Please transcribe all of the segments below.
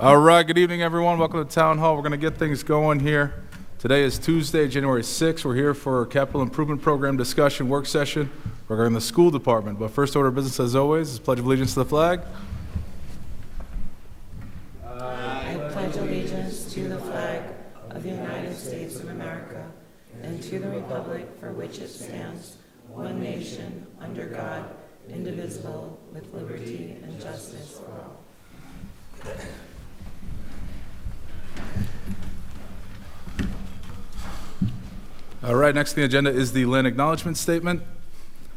All right, good evening, everyone. Welcome to Town Hall. We're going to get things going here. Today is Tuesday, January 6th. We're here for a capital improvement program discussion work session regarding the school department. But first order of business, as always, is Pledge of Allegiance to the flag. I pledge allegiance to the flag of the United States of America and to the republic for which it stands, one nation, under God, indivisible, with liberty and justice for all. All right, next on the agenda is the land acknowledgement statement.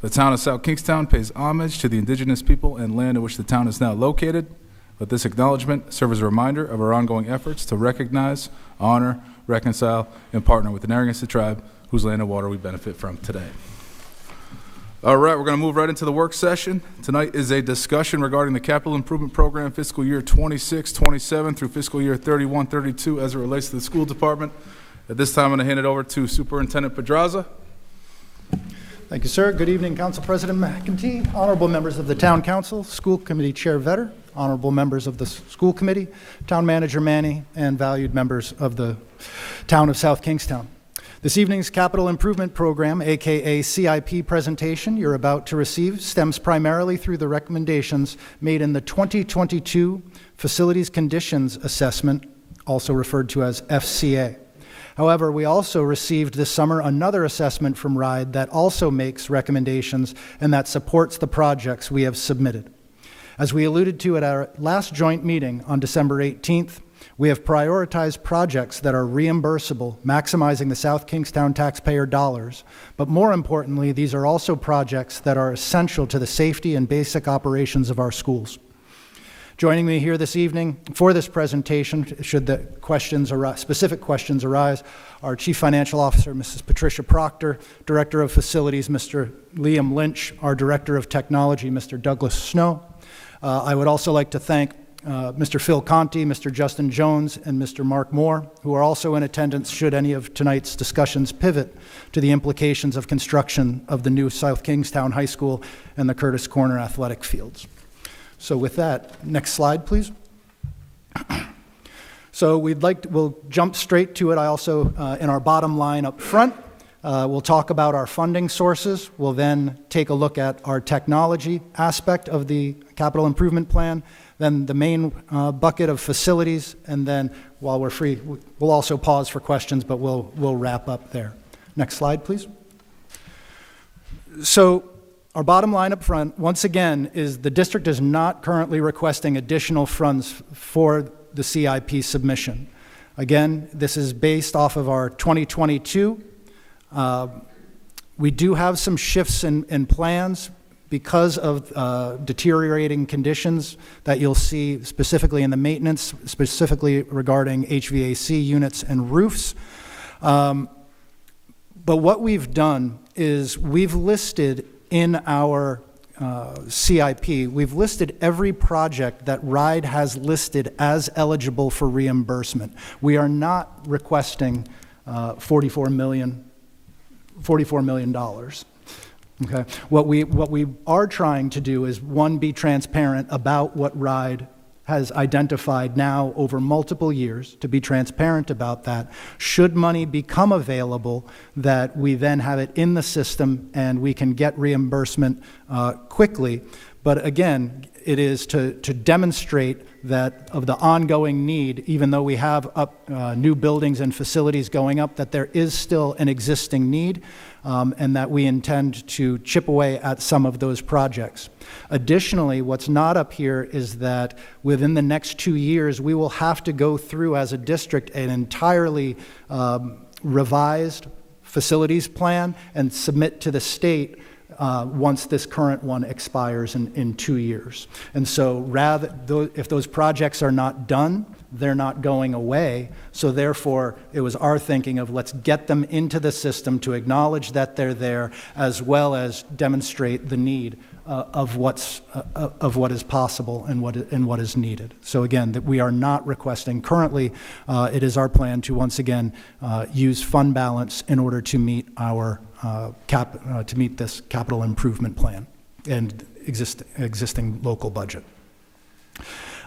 The town of South Kingstown pays homage to the indigenous people and land in which the town is now located. Let this acknowledgement serve as a reminder of our ongoing efforts to recognize, honor, reconcile, and partner with the Narragansett tribe whose land and water we benefit from today. All right, we're going to move right into the work session. Tonight is a discussion regarding the capital improvement program fiscal year 26-27 through fiscal year 31-32 as it relates to the school department. At this time, I'm going to hand it over to Superintendent Pedraza. Thank you, sir. Good evening, Council President McEntee, honorable members of the Town Council, School Committee Chair Vetter, honorable members of the School Committee, Town Manager Manny, and valued members of the Town of South Kingstown. This evening's Capital Improvement Program, aka CIP presentation you're about to receive, stems primarily through the recommendations made in the 2022 Facilities Conditions Assessment, also referred to as FCA. However, we also received this summer another assessment from RIDE that also makes recommendations and that supports the projects we have submitted. As we alluded to at our last joint meeting on December 18th, we have prioritized projects that are reimbursable, maximizing the South Kingstown taxpayer dollars. But more importantly, these are also projects that are essential to the safety and basic operations of our schools. Joining me here this evening for this presentation, should the specific questions arise, our Chief Financial Officer, Mrs. Patricia Proctor, Director of Facilities, Mr. Liam Lynch, our Director of Technology, Mr. Douglas Snow. I would also like to thank Mr. Phil Conti, Mr. Justin Jones, and Mr. Mark Moore, who are also in attendance should any of tonight's discussions pivot to the implications of construction of the new South Kingstown High School and the Curtis Corner athletic fields. So with that, next slide, please. So we'll jump straight to it. I also, in our bottom line up front, we'll talk about our funding sources. We'll then take a look at our technology aspect of the capital improvement plan, then the main bucket of facilities, and then while we're free, we'll also pause for questions, but we'll wrap up there. Next slide, please. So our bottom line up front, once again, is the district is not currently requesting additional funds for the CIP submission. Again, this is based off of our 2022. We do have some shifts in plans because of deteriorating conditions that you'll see specifically in the maintenance, specifically regarding HVAC units and roofs. But what we've done is we've listed in our CIP, we've listed every project that RIDE has listed as eligible for reimbursement. We are not requesting $44 million. Okay. What we are trying to do is, one, be transparent about what RIDE has identified now over multiple years, to be transparent about that. Should money become available, that we then have it in the system and we can get reimbursement quickly. But again, it is to demonstrate that of the ongoing need, even though we have new buildings and facilities going up, that there is still an existing need, and that we intend to chip away at some of those projects. Additionally, what's not up here is that within the next 2 years, we will have to go through as a district an entirely revised facilities plan and submit to the state once this current one expires in 2 years. And so if those projects are not done, they're not going away. So therefore, it was our thinking of let's get them into the system to acknowledge that they're there, as well as demonstrate the need of what is possible and what is needed. So again, that we are not requesting currently. It is our plan to once again use fund balance in order to meet our to meet this capital improvement plan and existing local budget.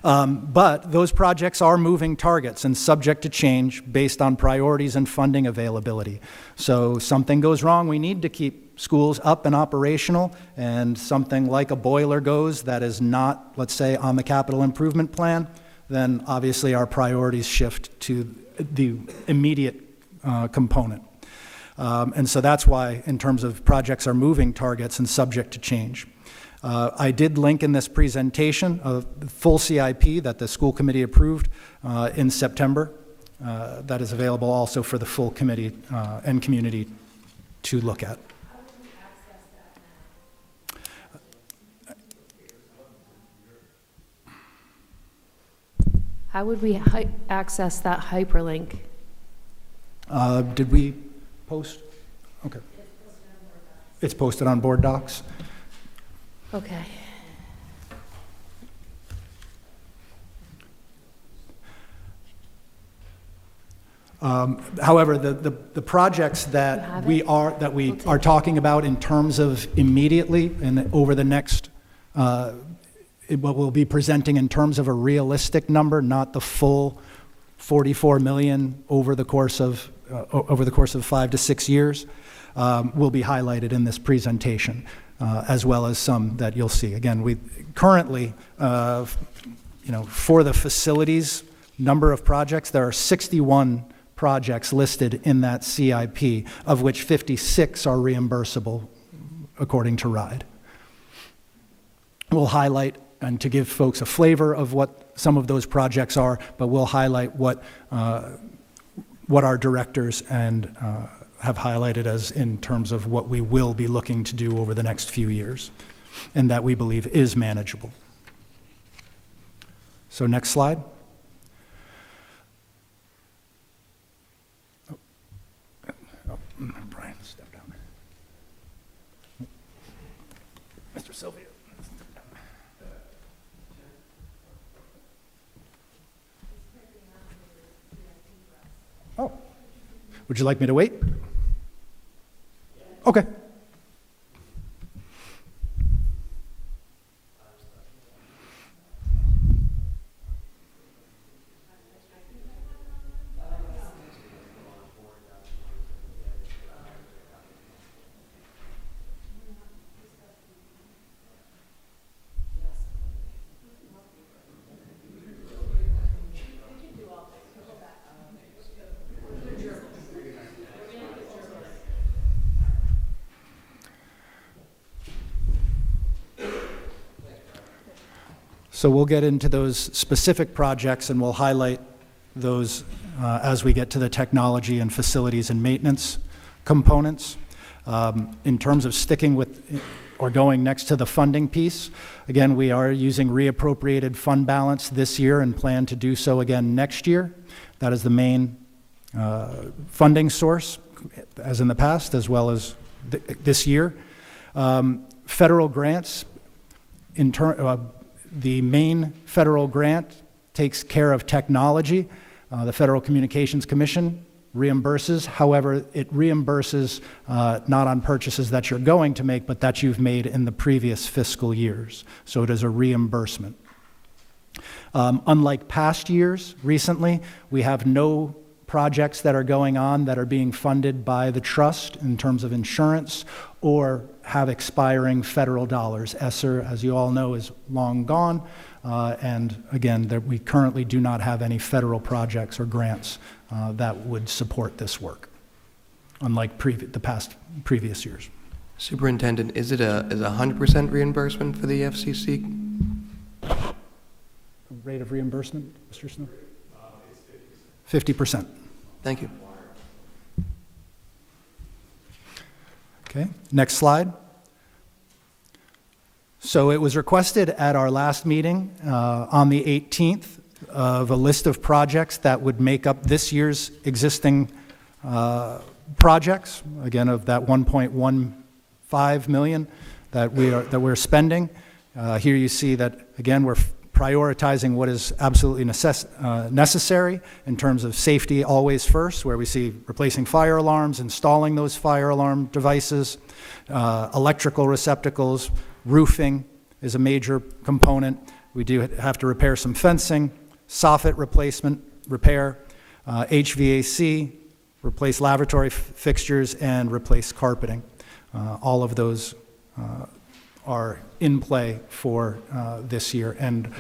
But those projects are moving targets and subject to change based on priorities and funding availability. So something goes wrong, we need to keep schools up and operational, and something like a boiler goes that is not, let's say, on the capital improvement plan, then obviously our priorities shift to the immediate component. And so that's why, in terms of projects are moving targets and subject to change. I did link in this presentation a full CIP that the school committee approved in September. That is available also for the full committee and community to look at. How would we access that hyperlink? Did we post? Okay. It's posted on board docs. Okay. However, the projects that we are talking about in terms of immediately and over the next, what we'll be presenting in terms of a realistic number, not the full 44 million over the course of 5 to 6 years, will be highlighted in this presentation, as well as some that you'll see. Again, we currently, for the facilities number of projects, there are 61 projects listed in that CIP, of which 56 are reimbursable according to RIDE. We'll highlight, and to give folks a flavor of what some of those projects are, but we'll highlight what our directors and have highlighted as in terms of what we will be looking to do over the next few years, and that we believe is manageable. So next slide. Brian, step down. Mr. Sylvia. Oh, would you like me to wait? Okay. So we'll get into those specific projects and we'll highlight those as we get to the technology and facilities and maintenance components. In terms of sticking with or going next to the funding piece, again, we are using reappropriated fund balance this year and plan to do so again next year. That is the main funding source, as in the past, as well as this year. Federal grants, the main federal grant takes care of technology. The Federal Communications Commission reimburses. However, it reimburses not on purchases that you're going to make, but that you've made in the previous fiscal years. So it is a reimbursement. Unlike past years, recently, we have no projects that are going on that are being funded by the trust in terms of insurance or have expiring federal dollars. ESSER, as you all know, is long gone. And again, we currently do not have any federal projects or grants that would support this work, unlike previous years. Superintendent, is it a 100% reimbursement for the FCC? Rate of reimbursement, Mr. Snow? 50%. Thank you. Okay, next slide. So it was requested at our last meeting on the 18th of a list of projects that would make up this year's existing projects, again, of that 1.15 million that we're spending. Here you see that, again, we're prioritizing what is absolutely necessary in terms of safety always first, where we see replacing fire alarms, installing those fire alarm devices, electrical receptacles, roofing is a major component, We do have to repair some fencing, soffit replacement, repair, HVAC, replace lavatory fixtures, and replace carpeting. All of those are in play for this year and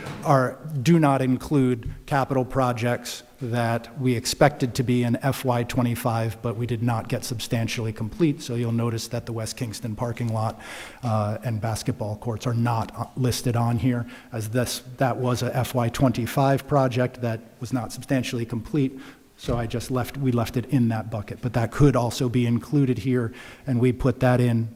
do not include capital projects that we expected to be in FY25, but we did not get substantially complete. So you'll notice that the West Kingston parking lot and basketball courts are not listed on here, as that was a FY25 project that was not substantially complete. So we left it in that bucket, but that could also be included here, and we put that in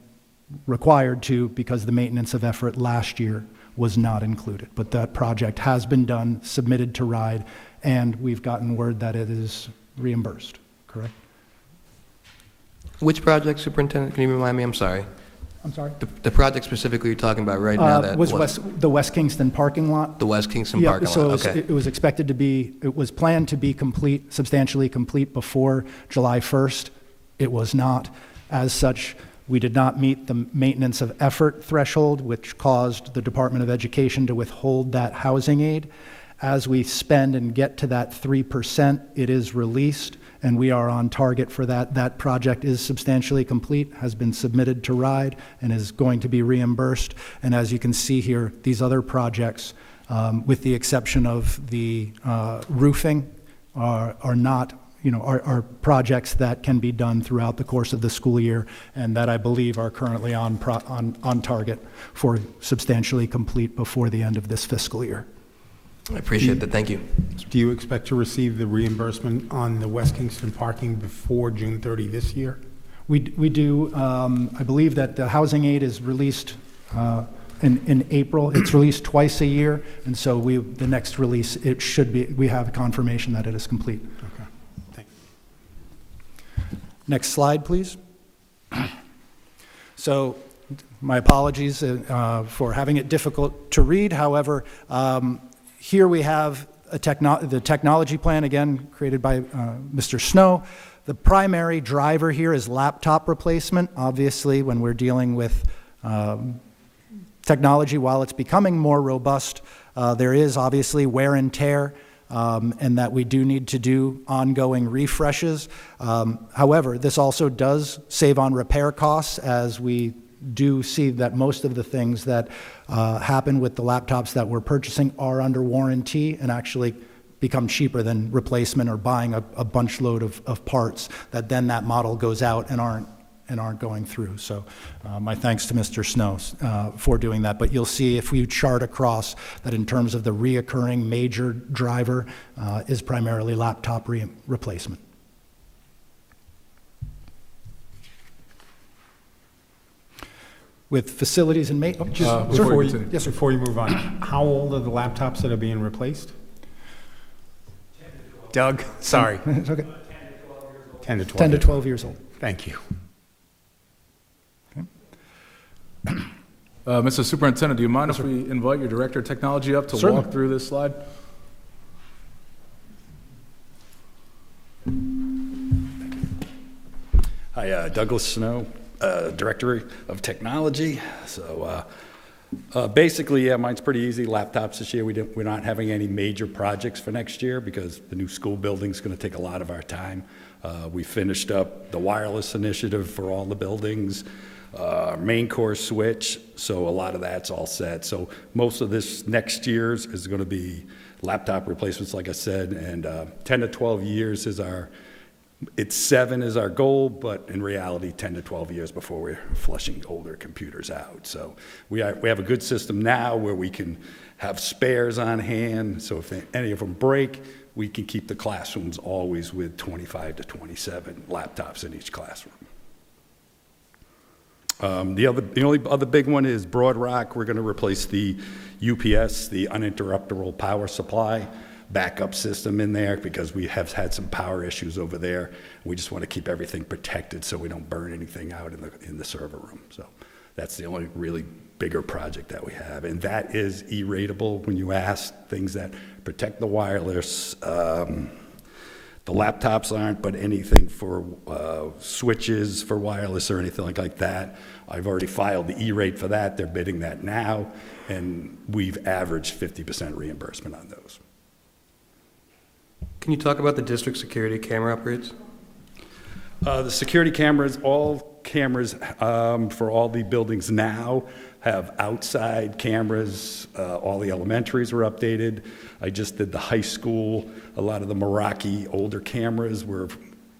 required to because the maintenance of effort last year was not included. But that project has been done, submitted to RIDE, and we've gotten word that it is reimbursed, correct? Which project, Superintendent? Can you remind me? I'm sorry. I'm sorry? The project specifically you're talking about right now that The West Kingston parking lot. the West Kingston Yeah, parking so lot. Okay. it was expected to be, it was planned to be complete, substantially complete before July 1st. It was not. As such, we did not meet the maintenance of effort threshold, which caused the Department of Education to withhold that housing aid. As we spend and get to that 3%, it is released, and we are on target for that. That project is substantially complete, has been submitted to RIDE, and is going to be reimbursed. And as you can see here, these other projects, with the exception of the roofing, are not, are projects that can be done throughout the course of the school year, and that I believe are currently on target for substantially complete before the end of this fiscal year. I appreciate that. Thank you. Do you expect to receive the reimbursement on the West Kingston parking before June 30 this year? We do. I believe that the housing aid is released in April. It's released twice a year, and so the next release, it should be, we have confirmation that it is complete. Okay. Thanks. Next slide, please. So my apologies for having it difficult to read. However, here we have the technology plan, again, created by Mr. Snow. The primary driver here is laptop replacement. Obviously, when we're dealing with technology, while it's becoming more robust, there is obviously wear and tear, and that we do need to do ongoing refreshes. However, this also does save on repair costs, as we do see that most of the things that happen with the laptops that we're purchasing are under warranty and actually become cheaper than replacement or buying a bunch load of parts that then that model goes out and aren't going through. So my thanks to Mr. Snow for doing that. But you'll see if we chart across that in terms of the reoccurring major driver is primarily laptop replacement. With facilities and maintenance. Before you Yes, sir. Before you move on, how old are the laptops that are being replaced? Doug, sorry. It's okay. 10 to 12. 10 to 12 years old. Thank you. Mr. Superintendent, do you mind if we invite your Director of Technology up to Certainly. walk through this slide? Hi, Douglas Snow, Director of Technology. So basically, yeah, mine's pretty easy. Laptops this year, we're not having any major projects for next year because the new school building's going to take a lot of our time. We finished up the wireless initiative for all the buildings, main core switch, so a lot of that's all set. So most of this next year's is going to be laptop replacements, like I said, and 10 to 12 years is it's 7 is our goal, but in reality, 10 to 12 years before we're flushing older computers out. So we have a good system now where we can have spares on hand, so if any of them break, we can keep the classrooms always with 25 to 27 laptops in each classroom. The only other big one is Broad Rock. We're going to replace the UPS, the uninterruptible power supply backup system in there because we have had some power issues over there. We just want to keep everything protected so we don't burn anything out in the server room. So that's the only really bigger project that we have, and that is E-ratable when you ask, things that protect the wireless. The The laptops aren't, but anything for switches for wireless or anything like that, I've already filed the E-rate for that. They're bidding that now, and we've averaged 50% reimbursement on those. Can you talk about the district security camera upgrades? The security cameras, all cameras for all the buildings now have outside cameras. All the elementaries were updated. I just did the high school. A lot of the Meraki older cameras were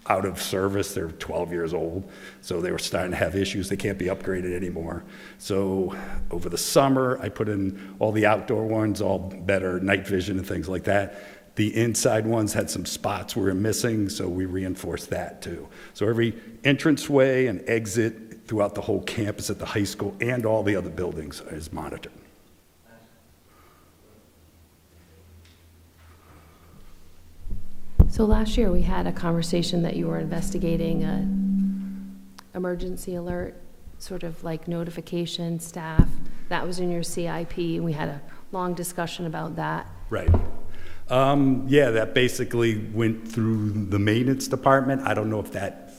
out of service. They're 12 years old, so they were starting to have issues. They can't be upgraded anymore. So over the summer, I put in all the outdoor ones, all better night vision and things like that. The inside ones had some spots we were missing, so we reinforced that too. So every entranceway and exit throughout the whole campus at the high school and all the other buildings is monitored. So last year, we had a conversation that you were investigating a emergency alert, sort of like notification staff. That was in your CIP, and we had a long discussion about that. Right. Yeah, that basically went through the maintenance department. I don't know if that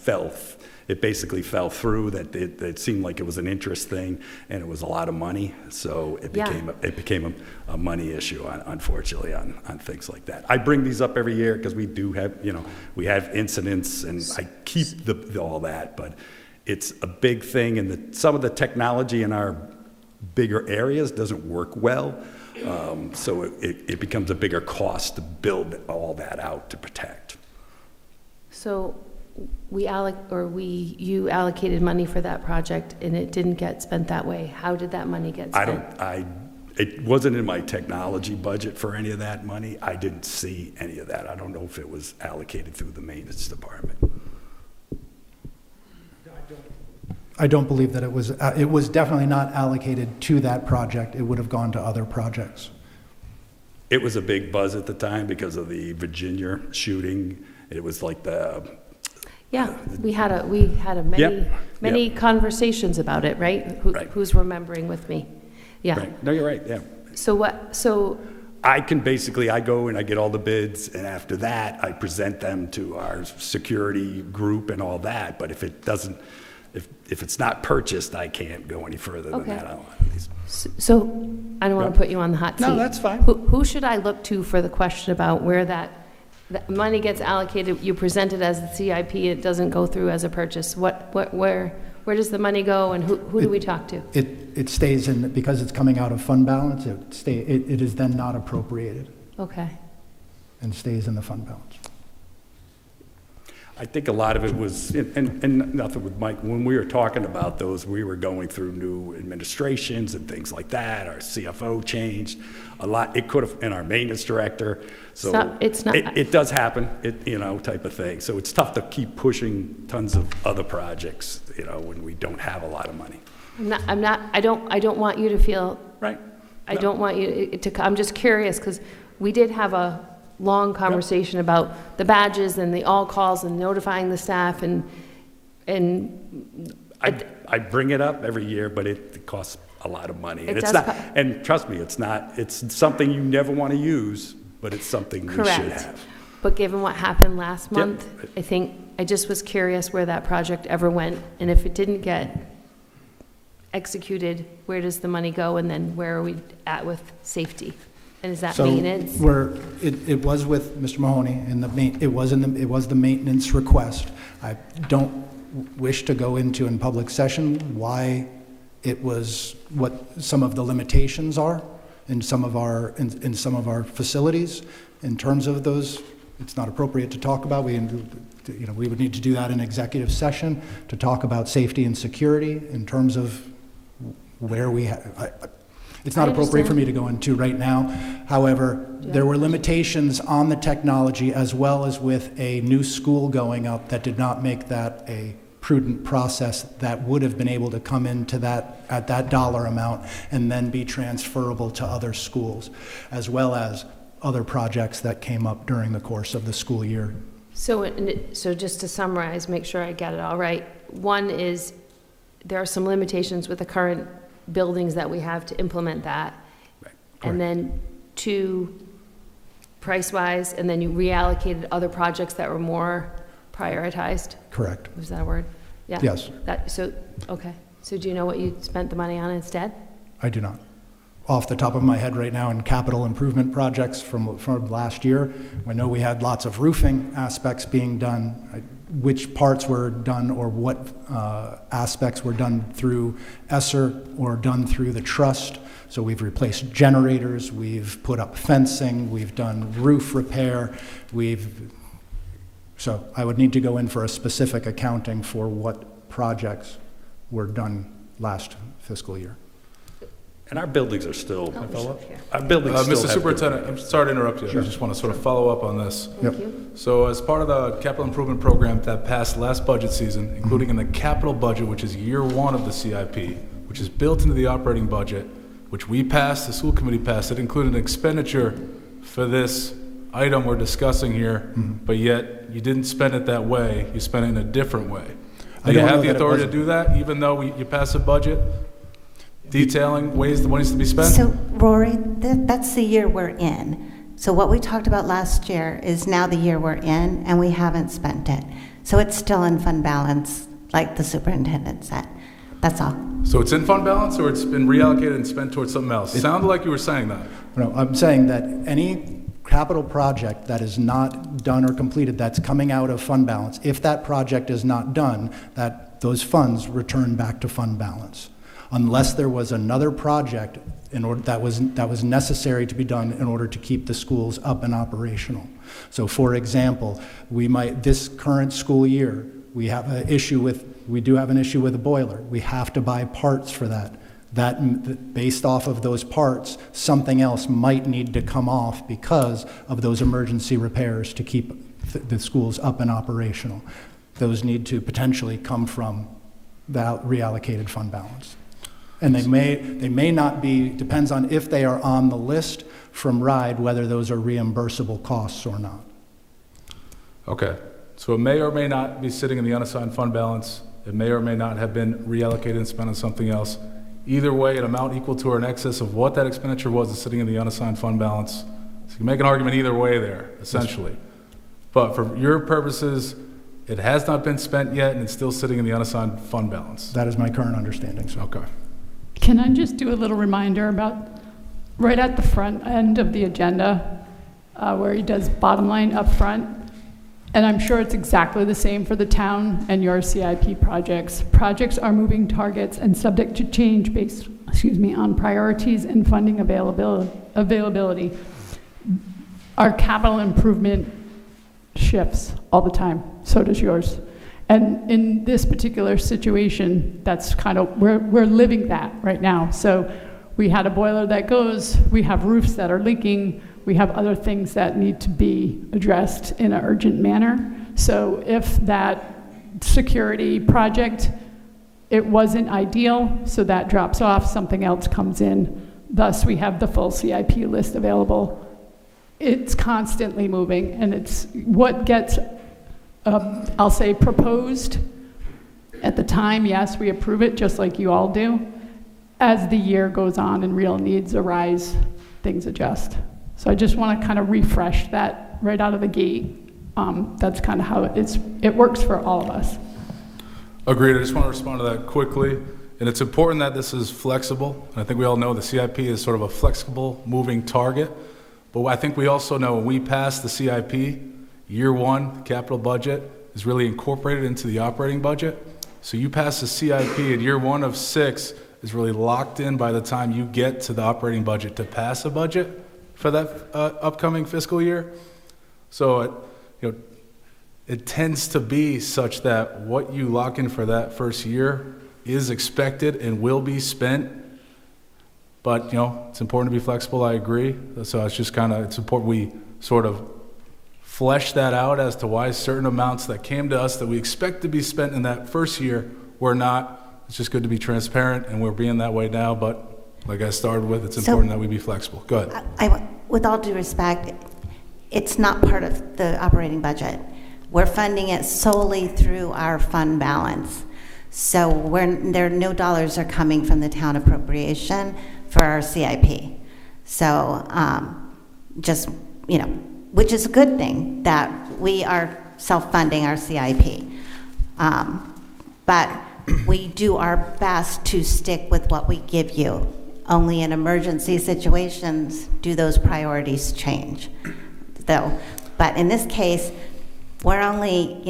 it basically fell through, that it seemed like it was an interest thing, and it was a lot of money, so it became a money issue, unfortunately, on things like that. I bring these up every year because we do have, we have incidents, and I keep all that, but it's a big thing, and some of the technology in our bigger areas doesn't work well. So it becomes a bigger cost to build all that out to protect. So you allocated money for that project, and it didn't get spent that way. How did that money get spent? It wasn't in my technology budget for any of that money. I didn't see any of that. I don't know if it was allocated through the maintenance department. I don't believe that it was definitely not allocated to that project. It would have gone to other projects. It was a big buzz at the time because of the Virginia shooting. It was like Yeah, we had many conversations about it, right? Right. Who's remembering with me? Yeah. Right. No, you're right, yeah. So I go and I get all the bids, and after that, I present them to our security group and all that, but if it's not purchased, I can't go any further than Okay. that on these. So I don't want to put you on the hot seat. No, that's fine. Who should I look to for the question about where that money gets allocated? You present it as the CIP, it doesn't go through as a purchase. Where does the money go, and who do we talk to? It stays in, because it's coming out of fund balance, it is then not appropriated Okay. and stays in the fund balance. I think a lot of it was, and nothing with Mike, when we were talking about those, we were going through new administrations and things like that. Our CFO changed a lot. It could have, and our maintenance director. So it's not. It does happen, type of thing. So it's tough to keep pushing tons of other projects, when we don't have a lot of money. I don't want you to feel. Right. I don't want you to. I'm just curious because we did have a long conversation about the badges and the all calls and notifying the staff and I bring it up every year, but it costs a lot of money. And It it's does not, and trust me, it's something you never want to use, but it's something we should Correct. have. But given what happened last Yep. month, I think I just was curious where that project ever went, and if it didn't get executed, where does the money go, and then where are we at with safety? And is that maintenance? It was with Mr. Mahoney, and it was the maintenance request. I don't wish to go into in public session why it was, what some of the limitations are in some of our facilities in terms of those. It's not appropriate to talk about. We would need to do that in executive session to talk about safety and security in terms of where we have. It's not appropriate for me to go into right now. However, there were limitations on the technology as well as with a new school going up that did not make that a prudent process that would have been able to come into that at that dollar amount and then be transferable to other schools, as well as other projects that came up during the course of the school year. So just to summarize, make sure I get it all right. One is there are some limitations with the current buildings that we have to implement that. Right. And then two, price-wise, and then you reallocated other projects that were more prioritized? Correct. Was that a word? Yeah? Yes. Okay. So do you know what you spent the money on instead? I do not. Off the top of my head right now, in capital improvement projects from last year, I know we had lots of roofing aspects being done. Which parts were done or what aspects were done through ESSER or done through the trust. So we've replaced generators, we've put up fencing, we've done roof repair, so I would need to go in for a specific accounting for what projects were done last fiscal year. And our buildings are still, Here. our buildings still Mr. have. Superintendent, I'm sorry to interrupt you. I just want to sort of follow up on this. Yep. Thank you. So as part of the capital improvement program that passed last budget season, including in the capital budget, which is year one of the CIP, which is built into the operating budget, which we passed, the school committee passed, it included an expenditure for this item we're discussing here, but yet you didn't spend it that way, you spent it in a different way. I Do you don't know have the that it authority to wasn't. do that, even though you pass a budget detailing ways the money's to be spent? So Rory, that's the year we're in. So what we talked about last year is now the year we're in, and we haven't spent it. So it's still in fund balance, like the superintendent said. That's all. So it's in fund balance, or it's been reallocated and spent towards something else? It sounded like you were saying that. No, I'm saying that any capital project that is not done or completed that's coming out of fund balance, if that project is not done, that those funds return back to fund balance. Unless there was another project in order that was necessary to be done in order to keep the schools up and operational. So for example, this current school year, we do have an issue with a boiler. We have to buy parts for that. Based off of those parts, something else might need to come off because of those emergency repairs to keep the schools up and operational. Those need to potentially come from that reallocated fund balance. And they may not be, depends on if they are on the list from RIDE, whether those are reimbursable costs or not. Okay, so it may or may not be sitting in the unassigned fund balance. It may or may not have been reallocated and spent on something else. Either way, an amount equal to or in excess of what that expenditure was is sitting in the unassigned fund balance. So you can make an argument either way there, essentially. But for your purposes, it has not been spent yet, and it's still sitting in the unassigned fund balance. That is my current understanding, so. Okay. Can I just do a little reminder about right at the front end of the agenda, where he does bottom line up front? And I'm sure it's exactly the same for the town and your CIP projects. Projects are moving targets and subject to change based, on priorities and funding availability. Our capital improvement shifts all the time. So does yours. And in this particular situation, that's kind of, we're living that right now. So we had a boiler that goes, we have roofs that are leaking, we have other things that need to be addressed in an urgent manner. So if that security project, it wasn't ideal, so that drops off, something else comes in. Thus, we have the full CIP list available. It's constantly moving, and it's what gets, I'll say, proposed at the time. Yes, we approve it just like you all do. As the year goes on and real needs arise, things adjust. So I just want to kind of refresh that right out of the gate. That's kind of how it works for all of us. Agreed. I just want to respond to that quickly. And it's important that this is flexible. And I think we all know the CIP is sort of a flexible, moving target. But I think we also know when we pass the CIP, year one, the capital budget is really incorporated into the operating budget. So you pass the CIP and year one of 6 is really locked in by the time you get to the operating budget to pass a budget for that upcoming fiscal year. So it tends to be such that what you lock in for that first year is expected and will be spent. But it's important to be flexible, I agree. So it's just it's important we sort of flesh that out as to why certain amounts that came to us that we expect to be spent in that first year were not. It's just good to be transparent, and we're being that way now, but like I started with, it's important that we be flexible. Go ahead. With all due respect, it's not part of the operating budget. We're funding it solely through our fund balance. So no dollars are coming from the town appropriation for our CIP. So just, which is a good thing that we are self-funding our CIP. But we do our best to stick with what we give you. Only in emergency situations do those priorities change. Though, but in this case, we're only,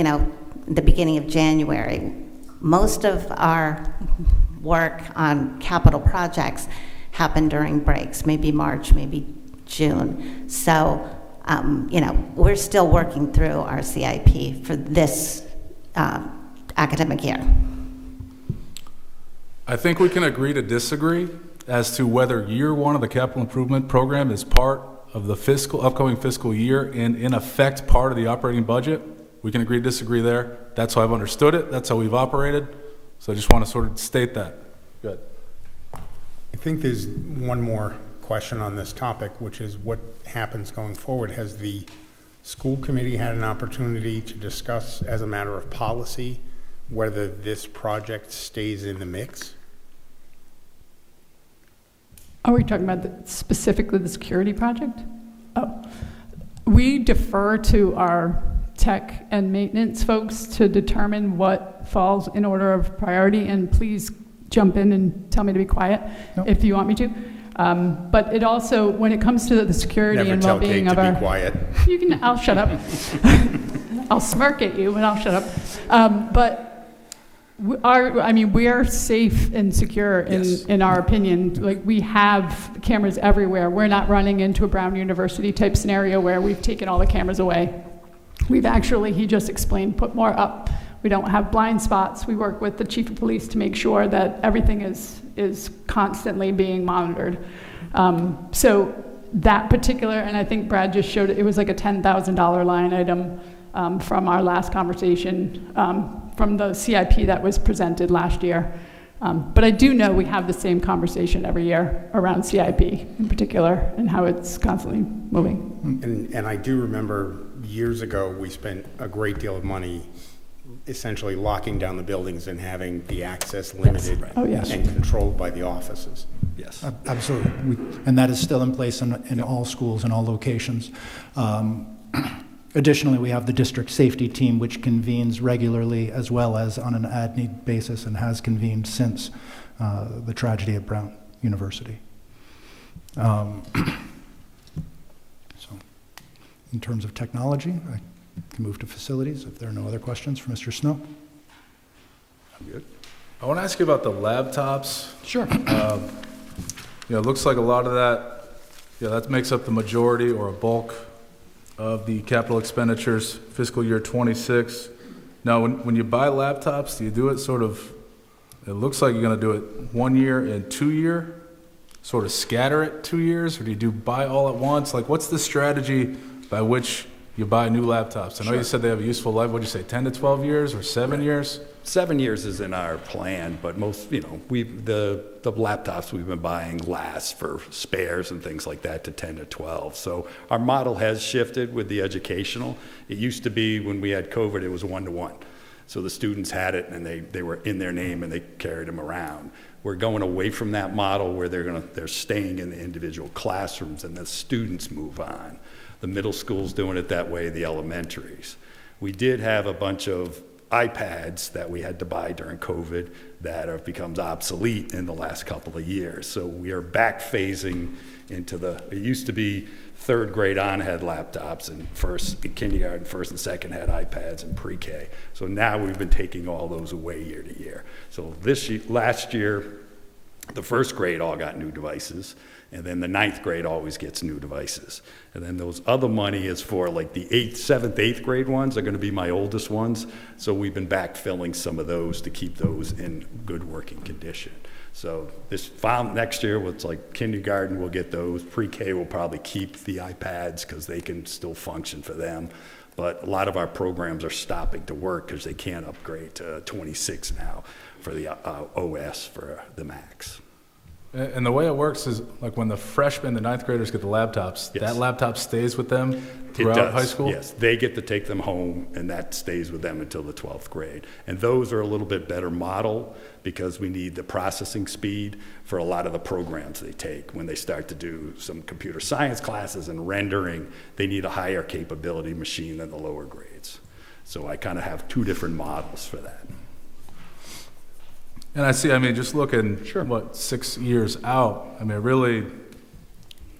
the beginning of January. Most of our work on capital projects happen during breaks, maybe March, maybe June. So, we're still working through our CIP for this academic year. I think we can agree to disagree as to whether year one of the capital improvement program is part of the upcoming fiscal year and in effect part of the operating budget. We can agree to disagree there. That's how I've understood it. That's how we've operated. So I just want to sort of state that. Good. I think there's one more question on this topic, which is what happens going forward. Has the school committee had an opportunity to discuss as a matter of policy whether this project stays in the mix? Are we talking about specifically the security project? Oh, we defer to our tech and maintenance folks to determine what falls in order of priority, and please jump in and tell me to be quiet if you want me to. But it also, when it comes to the security and well-being of our... Never tell Kate to be quiet. You can, I'll shut up. I'll smirk at you, but I'll shut up. But we are safe and secure in our opinion. Like, we have cameras everywhere. We're not running into a Brown University type scenario where we've taken all the cameras away. We've actually, he just explained, put more up. We don't have blind spots. We work with the chief of police to make sure that everything is constantly being monitored. So that particular, and I think Brad just showed it was like a $10,000 line item from our last conversation, from the CIP that was presented last year. But I do know we have the same conversation every year around CIP in particular and how it's constantly moving. And I do remember years ago, we spent a great deal of money essentially locking down the buildings and having the access limited and controlled by the offices. Yes. Absolutely. And that is still in place in all schools and all locations. Additionally, we have the district safety team, which convenes regularly as well as on an ad-need basis and has convened since the tragedy at Brown University. So, in terms of technology, I can move to facilities if there are no other questions for Mr. Snow. I'm good. I want to ask you about the laptops. Sure. It looks like a lot of that, that makes up the majority or a bulk of the capital expenditures fiscal year 26. Now, when you buy laptops, do you do it sort of, it looks like you're going to do it 1 year and 2 year, sort of scatter it 2 years, or do you do buy all at once? Like, what's the strategy by which you buy new laptops? I know you said they have a useful life. What'd you say, 10 to 12 years or 7 years? 7 years is in our plan, but most, the laptops we've been buying last for spares and things like that to 10 to 12. So our model has shifted with the educational. It used to be when we had COVID, it was 1-to-1. So the students had it and they were in their name and they carried them around. We're going away from that model where they're staying in the individual classrooms and the students move on. The middle school's doing it that way, the elementaries. We did have a bunch of iPads that we had to buy during COVID that have become obsolete in the last couple of years. So we are back phasing into it used to be third grade on had laptops and kindergarten, first and second had iPads and pre-K. So now we've been taking all those away year to year. So last year, the first grade all got new devices, and then the ninth grade always gets new devices. And then those other money is for like the 7th, 8th grade ones are gonna be my oldest ones. So we've been backfilling some of those to keep those in good working condition. So next year, it's like kindergarten, we'll get those. Pre-K will probably keep the iPads because they can still function for them. But a lot of our programs are stopping to work because they can't upgrade to 26 now for the OS for the Macs. And the way it works is, like, when the freshmen, the ninth graders get the laptops, that laptop stays with them throughout does, high school? Yes, they get to take them home, and that stays with them until the 12th grade. And those are a little bit better model because we need the processing speed for a lot of the programs they take. When they start to do some computer science classes and rendering, they need a higher capability machine than the lower grades. So I kind of have two different models for that. And I see, I mean, just looking, what, 6 years out, I mean, really,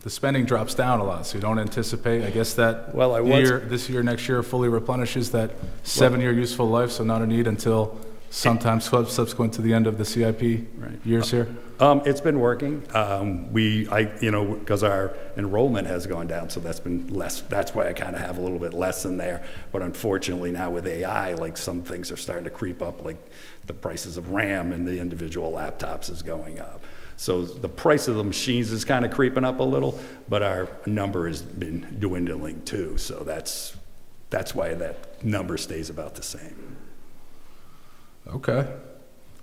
the spending drops down a lot, so you don't anticipate, I guess that Well, I was- this year, next year fully replenishes that 7-year useful life, so not a need until sometime subsequent to the end of the CIP years here? It's been working. Because our enrollment has gone down, so that's been less. That's why I kind of have a little bit less in there. But unfortunately now with AI, like some things are starting to creep up, like the prices of RAM and the individual laptops is going up. So the price of the machines is kind of creeping up a little, but our number has been dwindling too. So that's why that number stays about the same. Okay.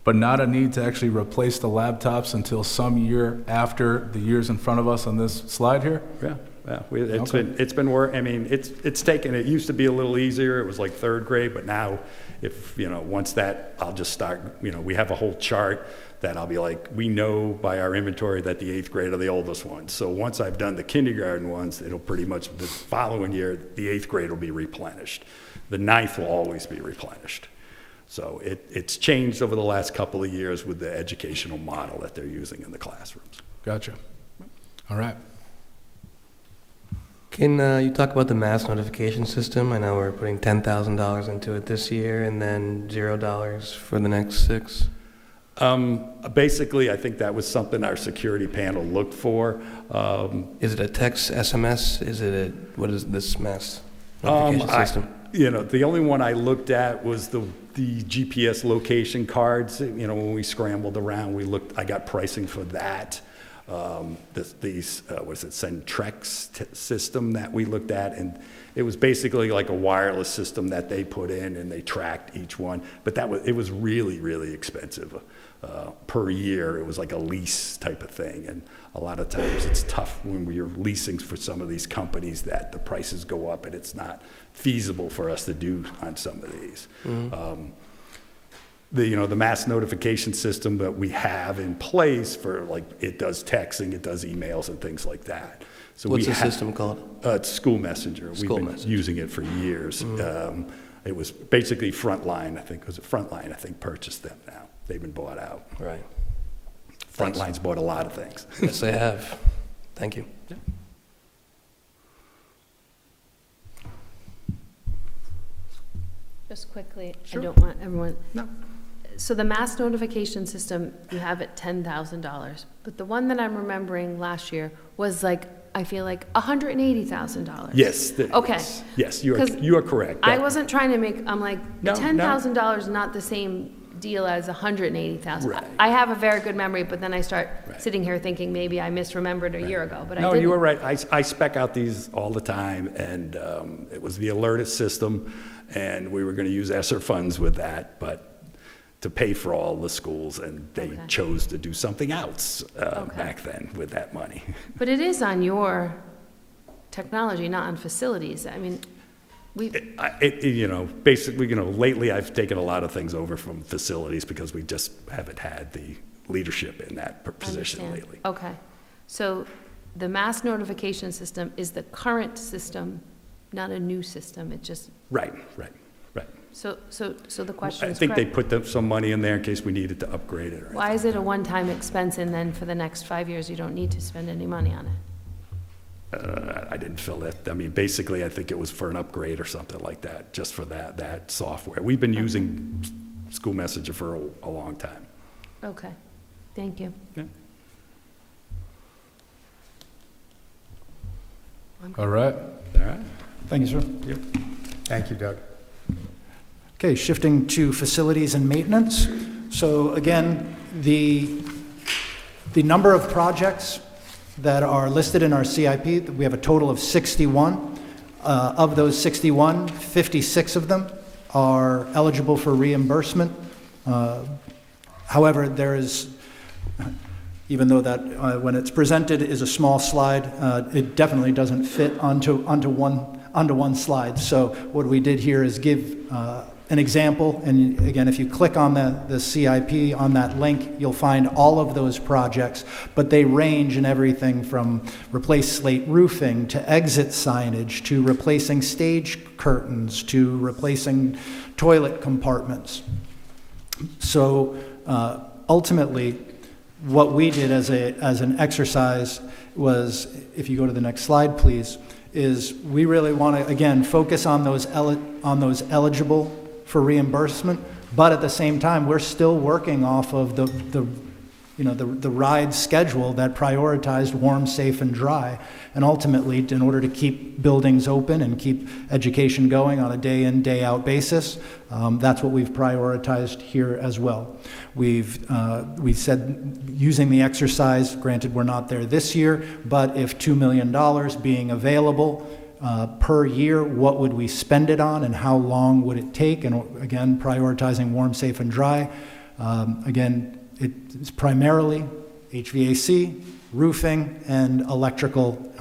But not a need to actually replace the laptops until some year after the years in front of us on this slide here? Yeah. Okay. It's been work. I mean, it's taken. It used to be a little easier. It was like 3rd grade, but now, once that, I'll just start. We have a whole chart that I'll be like, we know by our inventory that the 8th grade are the oldest ones. So once I've done the kindergarten ones, it'll pretty much the following year the 8th grade will be replenished. The 9th will always be replenished. So it's changed over the last couple of years with the educational model that they're using in the classrooms. Gotcha. All right. Can you talk about the mass notification system? I know we're putting $10,000 into it this year and then $0 for the next 6. Basically, I think that was something our security panel looked for. Is it a text, SMS? What is this mass notification system? The only one I looked at was the GPS location cards. When we scrambled around, I got pricing for that. Centrex system that we looked at, and it was basically like a wireless system that they put in, and they tracked each one. But it was really, really expensive per year. It was like a lease type of thing, and a lot of times it's tough when we're leasing for some of these companies that the prices go up, and it's not feasible for us to do on some of these. Mm-hmm. The mass notification system that we have in place for, like, it does texting, it does emails and things like that. So what's the system called? It's School Messenger. We've been using it for years. Mm-hmm. It was basically Frontline, I think. Frontline, I think, purchased them now. They've been bought out. Right. Frontline's bought a lot of things. Yes, they have. Thank you. Yeah. Just quickly, Sure. I don't want everyone. No. So the mass notification system, you have at $10,000, but the one that I'm remembering last year was I feel like $180,000. Yes. Okay. Yes, you are correct. I wasn't trying to I'm like, No, $10,000 is not the same deal as $180,000. Right. I have a very good memory, but then I start Right. sitting here thinking maybe I misremembered a year ago, but I No, didn't. you were right. I spec out these all the time, and it was the alerted system, and we were going to use ESSER funds with that, but to pay for all the schools, and they chose to do something else back then with that money. But it is on your technology, not on facilities. I mean, Basically, lately I've taken a lot of things over from facilities because we just haven't had the leadership in that position understand. lately. Okay. So the mass notification system is the current system, not a new system. It just, Right. so the question I is think they correct. put some money in there in case we needed to upgrade it. Why is it a one-time expense and then for the next 5 years you don't need to spend any money on it? I didn't fill it. I mean, basically, I think it was for an upgrade or something like that, just for that software. We've been using School Messenger for a long time. Okay. Thank you. Yeah. All right. All right. Thank you, sir. Yep. Thank you, Doug. Okay, shifting to facilities and maintenance. So again, the number of projects that are listed in our CIP, we have a total of 61. Of those 61, 56 of them are eligible for reimbursement. However, there is Even though that, when it's presented, is a small slide, it definitely doesn't fit onto one slide. So what we did here is give an example, and again, if you click on the CIP on that link, you'll find all of those projects, but they range in everything from replace slate roofing to exit signage to replacing stage curtains to replacing toilet compartments. So ultimately, what we did as an exercise was, if you go to the next slide, please, is we really want to, again, focus on those eligible for reimbursement, but at the same time, we're still working off of the ride schedule that prioritized warm, safe, and dry. And ultimately, in order to keep buildings open and keep education going on a day-in, day-out basis, that's what we've prioritized here as well. We said, using the exercise, granted we're not there this year, but if $2 million being available per year, what would we spend it on and how long would it take? And again, prioritizing warm, safe, and dry. Again, it's primarily HVAC, roofing, and electrical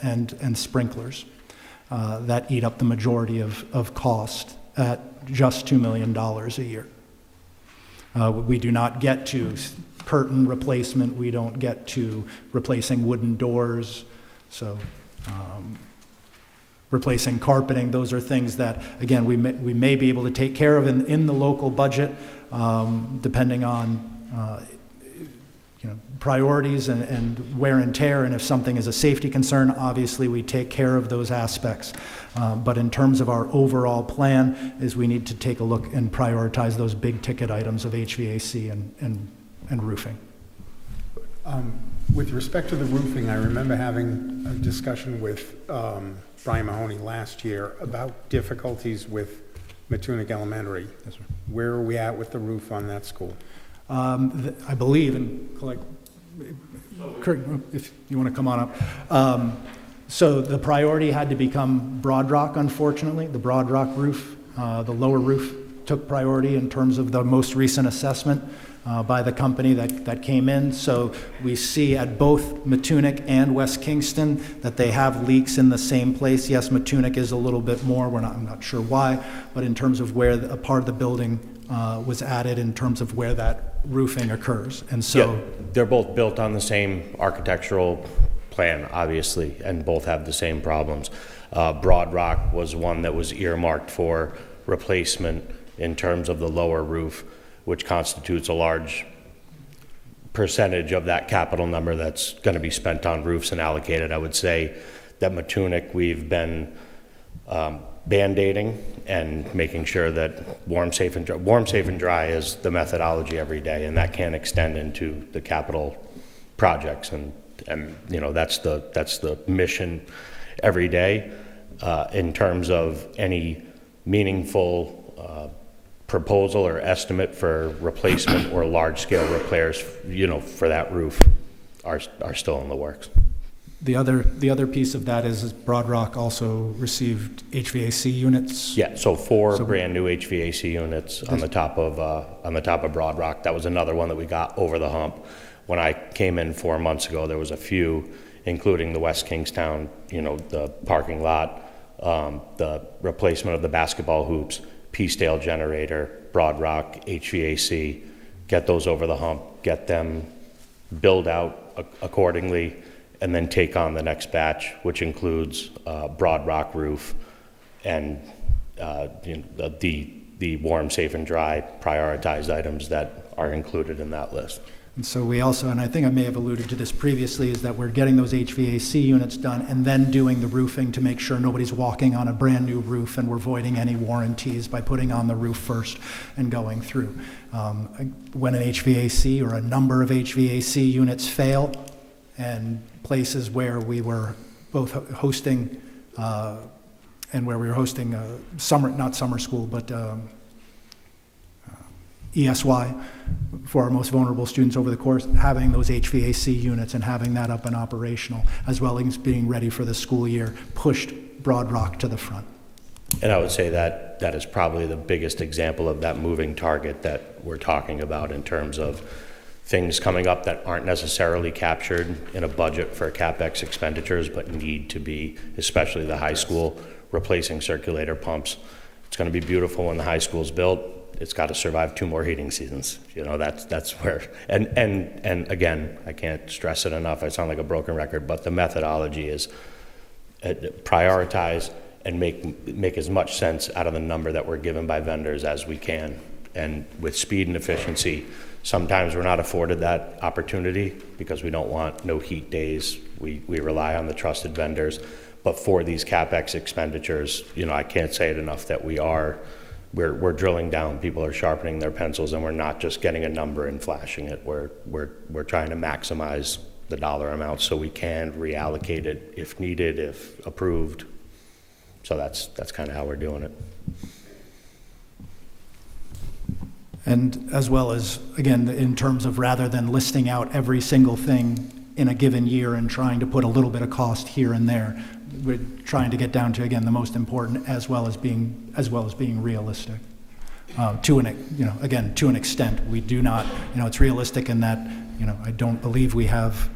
and sprinklers that eat up the majority of cost at just $2 million a year. We do not get to curtain replacement. We don't get to replacing wooden doors. So replacing carpeting, those are things that, again, we may be able to take care of in the local budget, depending on priorities and wear and tear, and if something is a safety concern, obviously we take care of those aspects. But in terms of our overall plan, is we need to take a look and prioritize those big ticket items of HVAC and roofing. With respect to the roofing, I remember having a discussion with Brian Mahoney last year about difficulties with Matunic Elementary. Yes, sir. Where are we at with the roof on that school? I believe, and Kurt, if you want to come on up. So the priority had to become Broad Rock, unfortunately. The Broad Rock roof, the lower roof, took priority in terms of the most recent assessment by the company that came in. So we see at both Matunic and West Kingston that they have leaks in the same place. Yes, Matunic is a little bit more. I'm not sure why, but in terms of where a part of the building was added in terms of where that roofing occurs. And so yeah, they're both built on the same architectural plan, obviously, and both have the same problems. Broad Rock was one that was earmarked for replacement in terms of the lower roof, which constitutes a large percentage of that capital number that's going to be spent on roofs and allocated. I would say that Matunic, we've been band-aiding and making sure that warm, safe, and dry is the methodology every day, and that can extend into the capital projects, and that's the mission every day. In terms of any meaningful proposal or estimate for replacement or large-scale repairs, for that roof are still in the works. the other piece of that is Broad Rock also received HVAC units. Yeah, so four brand new HVAC units on the top of Broad Rock. That was another one that we got over the hump. When I came in 4 months ago, there was a few, including the West Kingstown, the parking lot, the replacement of the basketball hoops, Peacedale generator, Broad Rock, HVAC, get those over the hump, get them billed out accordingly, and then take on the next batch, which includes Broad Rock roof and the warm, safe, and dry prioritized items that are included in that list. And so we also, and I think I may have alluded to this previously, is that we're getting those HVAC units done and then doing the roofing to make sure nobody's walking on a brand new roof, and we're voiding any warranties by putting on the roof first and going through. When an HVAC or a number of HVAC units fail, and places where we were both hosting and where we were hosting not summer school, but ESY for our most vulnerable students over the course, having those HVAC units and having that up and operational, as well as being ready for the school year, pushed Broad Rock to the front. And I would say that that is probably the biggest example of that moving target that we're talking about in terms of things coming up that aren't necessarily captured in a budget for CapEx expenditures, but need to be, especially the high school, replacing circulator pumps. It's going to be beautiful when the high school's built. It's got to survive 2 more heating seasons. You know, that's where, and again, I can't stress it enough. I sound like a broken record, but the methodology is prioritize and make as much sense out of the number that we're given by vendors as we can. And with speed and efficiency, sometimes we're not afforded that opportunity because we don't want no heat days. We rely on the trusted vendors. But for these CapEx expenditures, you know, I can't say it enough that we're drilling down. People are sharpening their pencils, and we're not just getting a number and flashing it. We're trying to maximize the dollar amount so we can reallocate it if needed, if approved. So that's kind of how we're doing it. And as well as, again, in terms of rather than listing out every single thing in a given year and trying to put a little bit of cost here and there, we're trying to get down to, again, the most important as well as being realistic. To an extent, we do not, it's realistic in that, I don't believe we have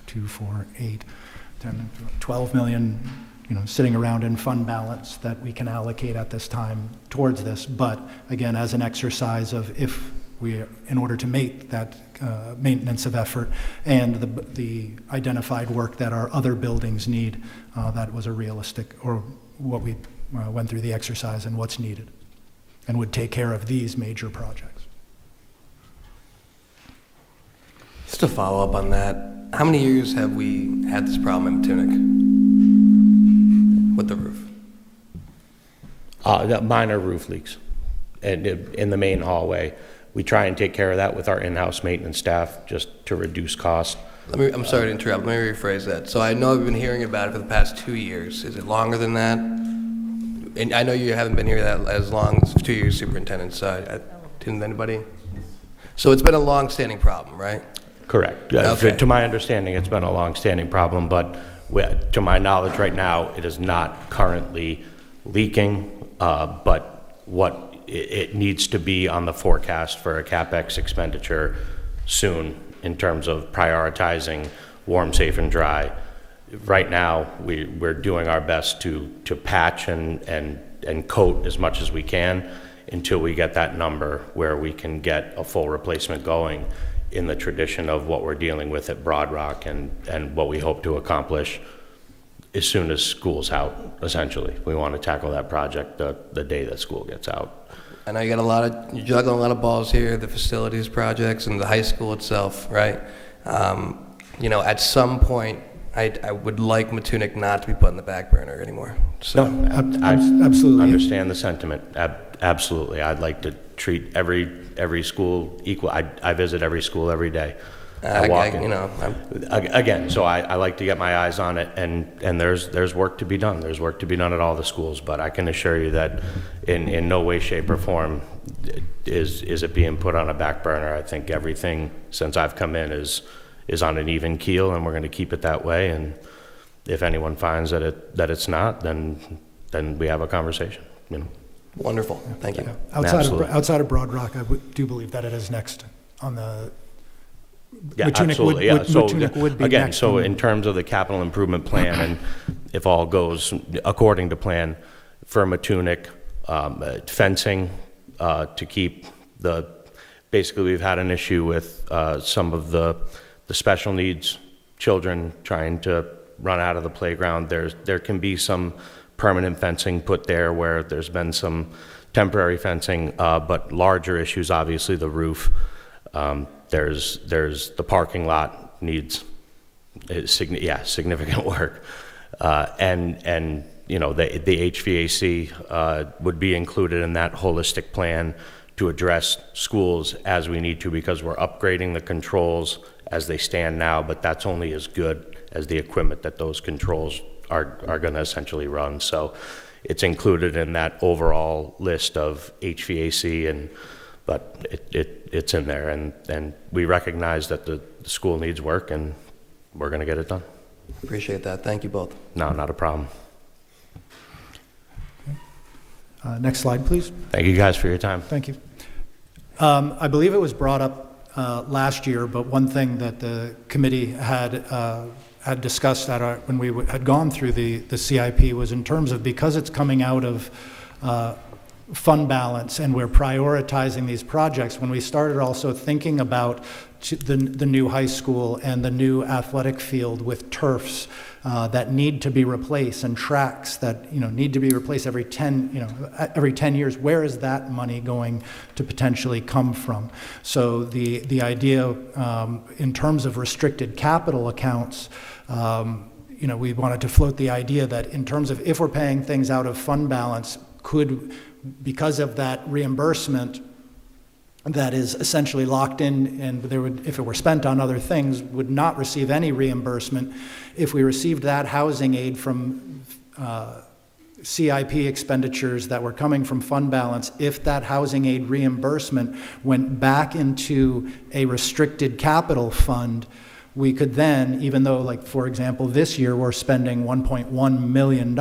2, 4, 8, 10, 12 million, sitting around in fund balance that we can allocate at this time towards this. But again, as an exercise of if we, in order to make that maintenance of effort and the identified work that our other buildings need, that was a realistic, or what we went through the exercise and what's needed, and would take care of these major projects. Just to follow up on that, how many years have we had this problem in Matunic with the roof? The minor roof leaks and in the main hallway. We try and take care of that with our in-house maintenance staff just to reduce cost. I'm sorry to interrupt. Let me rephrase that. So I know I've been hearing about it for the past 2 years. Is it longer than that? And I know you haven't been here that as long as 2 years, superintendent. So didn't anybody? So it's been a long-standing problem, right? Correct. Okay. To my understanding, it's been a long-standing problem, but to my knowledge right now, it is not currently leaking, but what it needs to be on the forecast for a CapEx expenditure soon in terms of prioritizing warm, safe, and dry. Right now, we're doing our best to patch and coat as much as we can until we get that number where we can get a full replacement going in the tradition of what we're dealing with at Broad Rock and what we hope to accomplish as soon as school's out, essentially. We want to tackle that project the day that school gets out. I know you're juggling a lot of balls here, the facilities projects and the high school itself, right? At some point, I would like Matunic not to be put in the back burner anymore. So I absolutely understand the sentiment. Absolutely. I'd like to treat every school equal. I visit every school every day. Again, so I like to get my eyes on it, and there's work to be done. There's work to be done at all the schools, but I can assure you that in no way, shape, or form is it being put on a back burner. I think everything since I've come in is on an even keel, and we're going to keep it that way. And if anyone finds that it's not, then we have a conversation. Wonderful. Thank you. Outside of Broad Rock, I do believe that it is next on the. Yeah, Matunic absolutely. Matunic would be again, next so on- in terms of the capital improvement plan, and if all goes according to plan for Matunic, fencing to keep basically we've had an issue with some of the special needs children trying to run out of the playground. There can be some permanent fencing put there where there's been some temporary fencing, but larger issues, obviously the roof. There's the parking lot needs significant work, and the HVAC would be included in that holistic plan to address schools as we need to, because we're upgrading the controls as they stand now, but that's only as good as the equipment that those controls are going to essentially run. So it's included in that overall list of HVAC, but it's in there, and we recognize that the school needs work, and we're going to get it done. Appreciate that. Thank you both. No, not a problem. Next slide, please. Thank you guys for your time. Thank you. I believe it was brought up last year, but one thing that the committee had discussed when we had gone through the CIP was in terms of, because it's coming out of fund balance and we're prioritizing these projects, when we started also thinking about the new high school and the new athletic field with turfs that need to be replaced and tracks that need to be replaced every 10 years, where is that money going to potentially come from? So the idea in terms of restricted capital accounts, we wanted to float the idea that in terms of if we're paying things out of fund balance, because of that reimbursement that is essentially locked in, and if it were spent on other things, would not receive any reimbursement. If we received that housing aid from CIP expenditures that were coming from fund balance, if that housing aid reimbursement went back into a restricted capital fund, we could then, even though, like, for example, this year we're spending $1.1 million,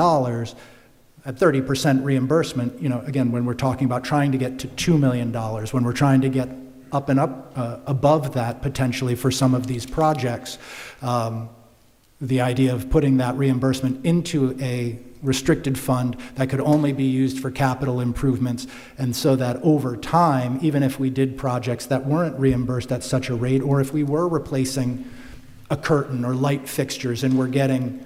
at 30% reimbursement, again, when we're talking about trying to get to $2 million, when we're trying to get up and up above that potentially for some of these projects, the idea of putting that reimbursement into a restricted fund that could only be used for capital improvements, and so that over time, even if we did projects that weren't reimbursed at such a rate, or if we were replacing a curtain or light fixtures and we're getting,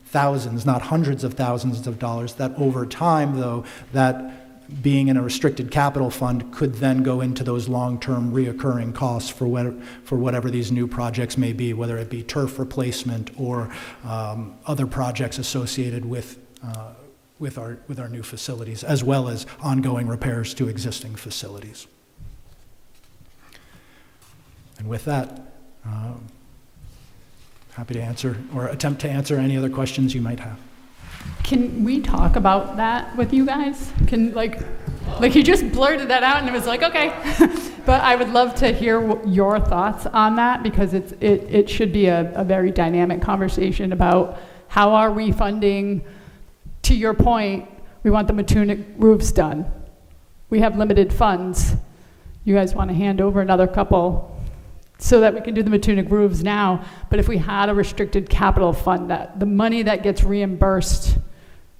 thousands, not hundreds of thousands of dollars, that over time, though, that being in a restricted capital fund could then go into those long-term reoccurring costs for whatever these new projects may be, whether it be turf replacement or other projects associated with our new facilities, as well as ongoing repairs to existing facilities. And with that, happy to answer or attempt to answer any other questions you might have. Can we talk about that with you guys? Like you just blurted that out and it was like, okay. But I would love to hear your thoughts on that, because it should be a very dynamic conversation about how are we funding. To your point, we want the Matunic roofs done. We have limited funds. You guys want to hand over another couple so that we can do the Matunic roofs now. But if we had a restricted capital fund, that the money that gets reimbursed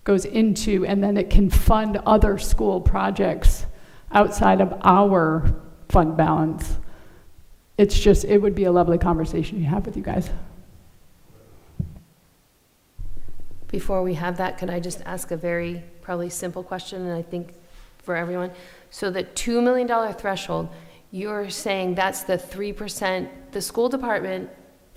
goes into, and then it can fund other school projects outside of our fund balance. It would be a lovely conversation to have with you guys. Before we have that, can I just ask a very probably simple question, and I think for everyone? So the $2 million threshold, you're saying that's the 3%, the school department,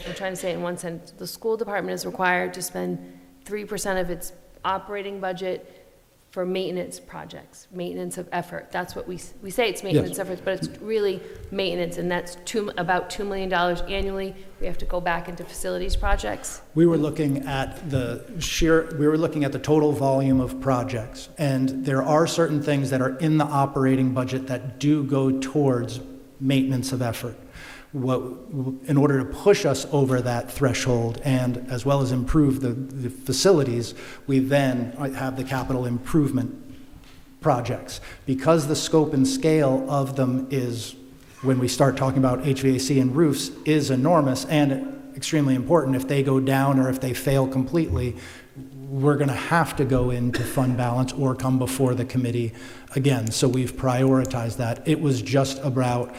I'm trying to say it in one sentence, the school department is required to spend 3% of its operating budget for maintenance projects, maintenance of effort. That's what we say it's maintenance efforts, but it's really maintenance, and that's about $2 million annually. We have to go back into facilities projects. We were looking at the total volume of projects, and there are certain things that are in the operating budget that do go towards maintenance of effort. In order to push us over that threshold and as well as improve the facilities, we then have the capital improvement projects. Because the scope and scale of them is, when we start talking about HVAC and roofs, is enormous and extremely important. If they go down or if they fail completely, we're going to have to go into fund balance or come before the committee again. So we've prioritized that. It was just about,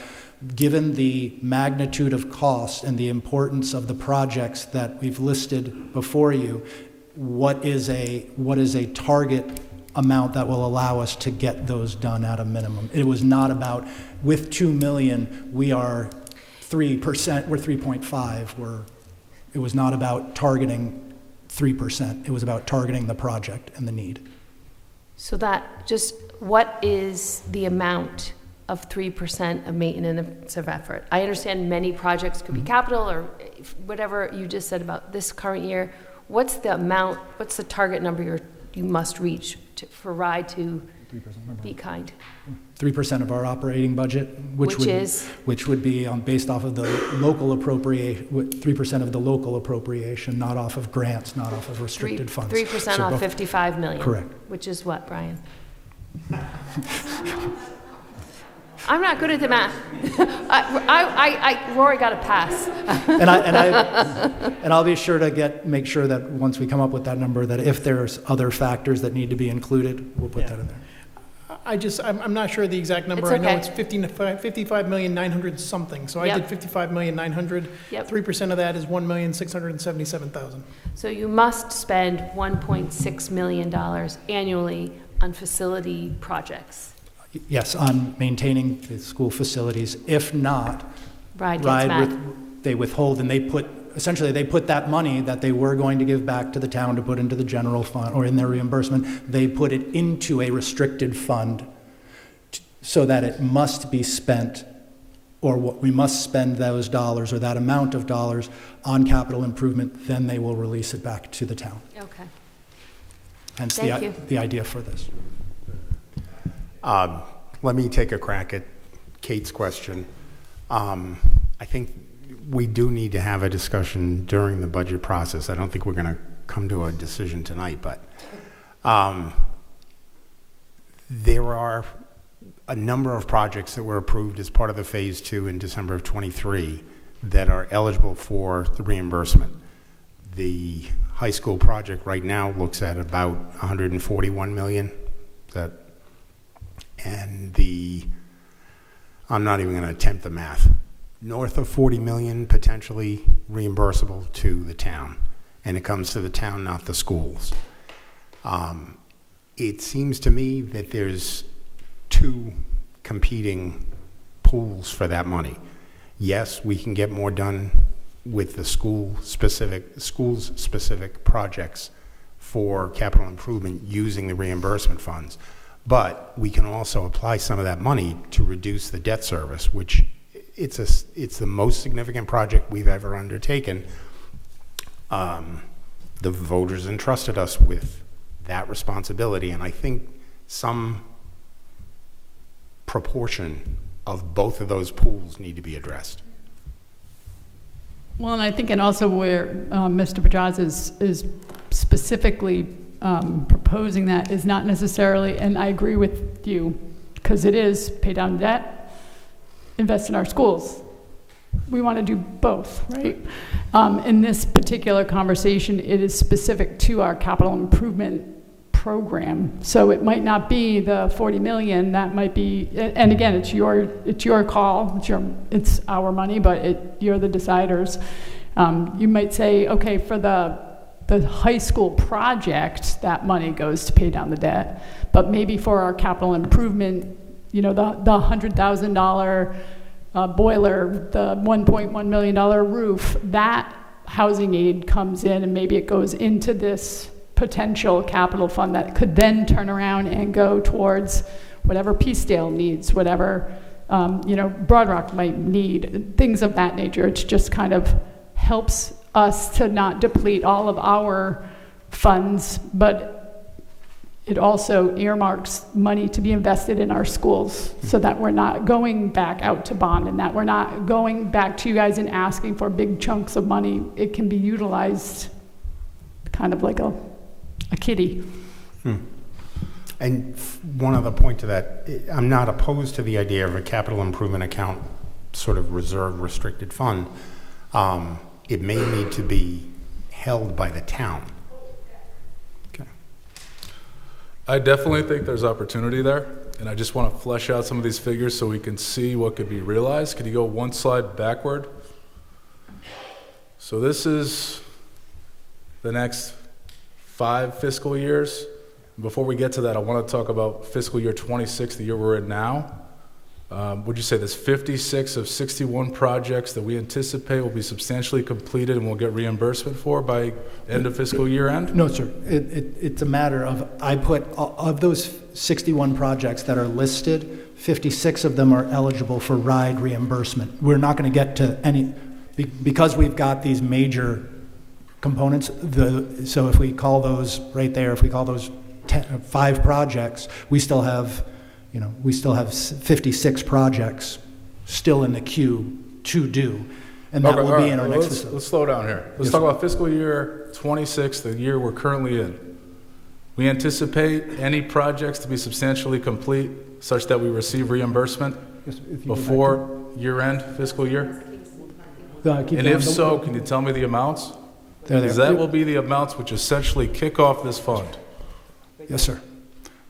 given the magnitude of cost and the importance of the projects that we've listed before you, what is a target amount that will allow us to get those done at a minimum? It was not about, with 2 million, we are 3%, we're 3.5, it was not about targeting 3%. It was about targeting the project and the need. So that just, what is the amount of 3% of maintenance of effort? I understand many projects could be capital or whatever you just said about this current year. What's the amount, what's the target number you must reach for RIDE to be kind? 3% of our operating budget, which would be based off of the local appropriation, 3% of the local appropriation, not off of grants, not off of restricted funds. 3% off 55 million. Correct. Which is what, Brian? I'm not good at the math. Rory got a pass. And I'll be sure to make sure that once we come up with that number, that if there's other factors that need to be included, we'll put that in there. I'm not sure of the exact number. It's I know okay. it's 55,900,000 something. So I Yep. did 55,900,000. Yep. 3% of that is 1,677,000. So you must spend $1.6 million annually on facility projects. Yes, on maintaining the school facilities. If not, Ride gets mad. they withhold, and they put that money that they were going to give back to the town to put into the general fund, or in their reimbursement, they put it into a restricted fund so that it must be spent, or what we must spend those dollars, or that amount of dollars on capital improvement, then they will release it back to the town. Okay. Hence Thank you. the idea for this. Let me take a crack at Kate's question. I think we do need to have a discussion during the budget process. I don't think we're going to come to a decision tonight, but there are a number of projects that were approved as part of the Phase 2 in December of '23 that are eligible for the reimbursement. The high school project right now looks at about 141 million. I'm not even going to attempt the math. North of 40 million potentially reimbursable to the town, and it comes to the town, not the schools. It seems to me that there's two competing pools for that money. Yes, we can get more done with the schools-specific projects for capital improvement using the reimbursement funds, but we can also apply some of that money to reduce the debt service, which it's the most significant project we've ever undertaken. The voters entrusted us with that responsibility, and I think some proportion of both of those pools need to be addressed. Well, and I think, and also where Mr. Bajaz is specifically proposing that is not necessarily, and I agree with you, because it is pay down debt, invest in our schools. We want to do both, right? In this particular conversation, it is specific to our capital improvement program. So it might not be the 40 million, that might be, and again, it's your call, it's our money, but you're the deciders. You might say, okay, for the high school project, that money goes to pay down the debt, but maybe for our capital improvement, the $100,000 boiler, the $1.1 million roof, that housing aid comes in, and maybe it goes into this potential capital fund that could then turn around and go towards whatever Peacedale needs, whatever Broad Rock might need, things of that nature. It just kind of helps us to not deplete all of our funds, but it also earmarks money to be invested in our schools so that we're not going back out to bond, and that we're not going back to you guys and asking for big chunks of money. It can be utilized kind of like a kitty. And one other point to that, I'm not opposed to the idea of a capital improvement account, sort of reserve restricted fund. It may need to be held by the town. Okay. I definitely think there's opportunity there, and I just want to flesh out some of these figures so we can see what could be realized. Could you go one slide backward? So this is the next 5 fiscal years. Before we get to that, I want to talk about fiscal year 26, the year we're in now. Would you say there's 56 of 61 projects that we anticipate will be substantially completed and we'll get reimbursement for by end of fiscal year end? No, sir. It's a matter of, I put, of those 61 projects that are listed, 56 of them are eligible for RIDE reimbursement. We're not going to get to any, because we've got these major components, so if we call those right there, if we call those 5 projects, we still have 56 projects still in the queue to do, and that will be in our next facility. Let's slow down here. Let's talk about fiscal year 26, the year we're currently in. We anticipate any projects to be substantially complete such that we receive reimbursement Yes, if you go back before year-end fiscal year? Keep And going. if so, can you tell me the amounts? There. Because that will be the amounts which essentially kick off this fund. Yes, sir.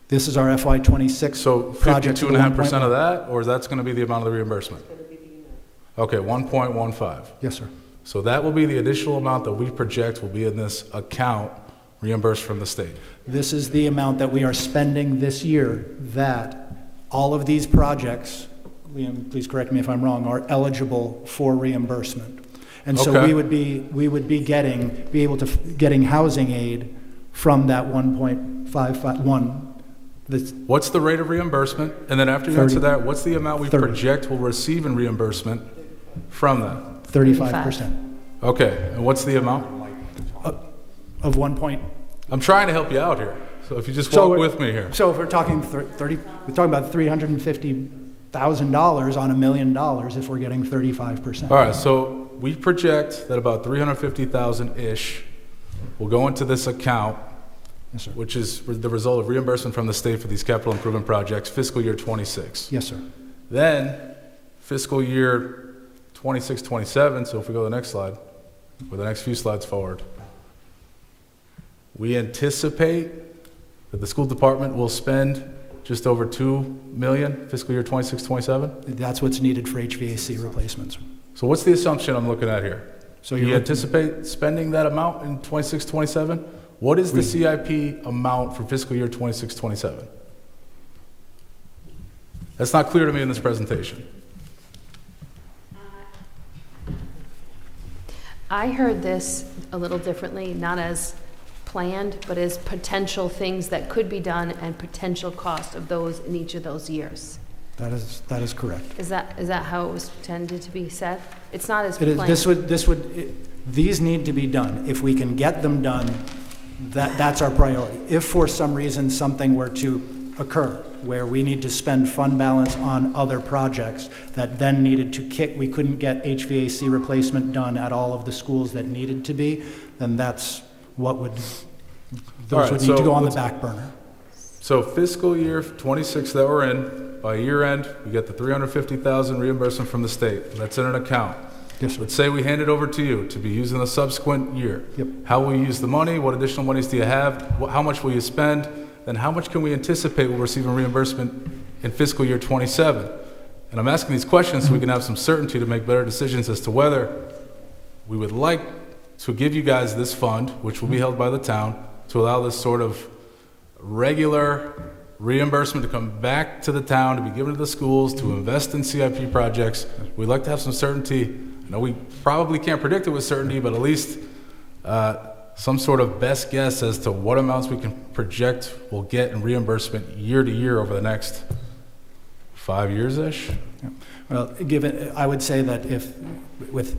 This is our FY '26 So project. 52.5% of that, or is that's going to be the amount of the reimbursement? Okay, 1.15. Yes, sir. So that will be the additional amount that we project will be in this account reimbursed from the state. This is the amount that we are spending this year that all of these projects, Liam, please correct me if I'm wrong, are eligible for reimbursement. And so Okay. we would be able to getting housing aid from that 1.551. What's the rate of reimbursement? And then after you 30. answer that, what's the amount we 30. project will receive in reimbursement from that? 35% Okay, and what's the amount? of 1 point. I'm trying to help you out here, so if you just So walk we're- with me here. So if we're talking 30, we're talking about $350,000 on $1 million if we're getting 35%. All right, so we project that about 350,000-ish will go into this account, Yes, sir. which is the result of reimbursement from the state for these capital improvement projects, fiscal year '26. Yes, sir. Then fiscal year '26, '27, so if we go to the next slide, or the next few slides forward, we anticipate that the school department will spend just over $2 million fiscal year '26, '27. That's what's needed for HVAC replacements. So what's the assumption I'm looking at here? So Do you you're anticipate spending that amount in '26, '27? What is the CIP amount for fiscal year '26, '27? That's not clear to me in this presentation. I heard this a little differently, not as planned, but as potential things that could be done and potential cost of those in each of those years. That is correct. Is that how it was intended to be said? It's not as It is, planned. these need to be done. If we can get them done, that's our priority. If for some reason something were to occur where we need to spend fund balance on other projects that then needed to we couldn't get HVAC replacement done at all of the schools that needed to be, then that's what would, those would need to go on the back burner. So fiscal year '26 that we're in, by year end, we get the 350,000 reimbursement from the state. That's in an account. Yes, sir. Let's say we hand it over to you to be used in the subsequent year. Yep. How will you use the money? What additional monies do you have? How much will you spend? Then how much can we anticipate we'll receive in reimbursement in fiscal year '27? And I'm asking these questions so we can have some certainty to make better decisions as to whether we would like to give you guys this fund, which will be held by the town, to allow this sort of regular reimbursement to come back to the town, to be given to the schools, to invest in CIP projects. We'd like to have some certainty. I know we probably can't predict it with certainty, but at least some sort of best guess as to what amounts we can project we'll get in reimbursement year to year over the next 5 years-ish. Well, I would say that if, with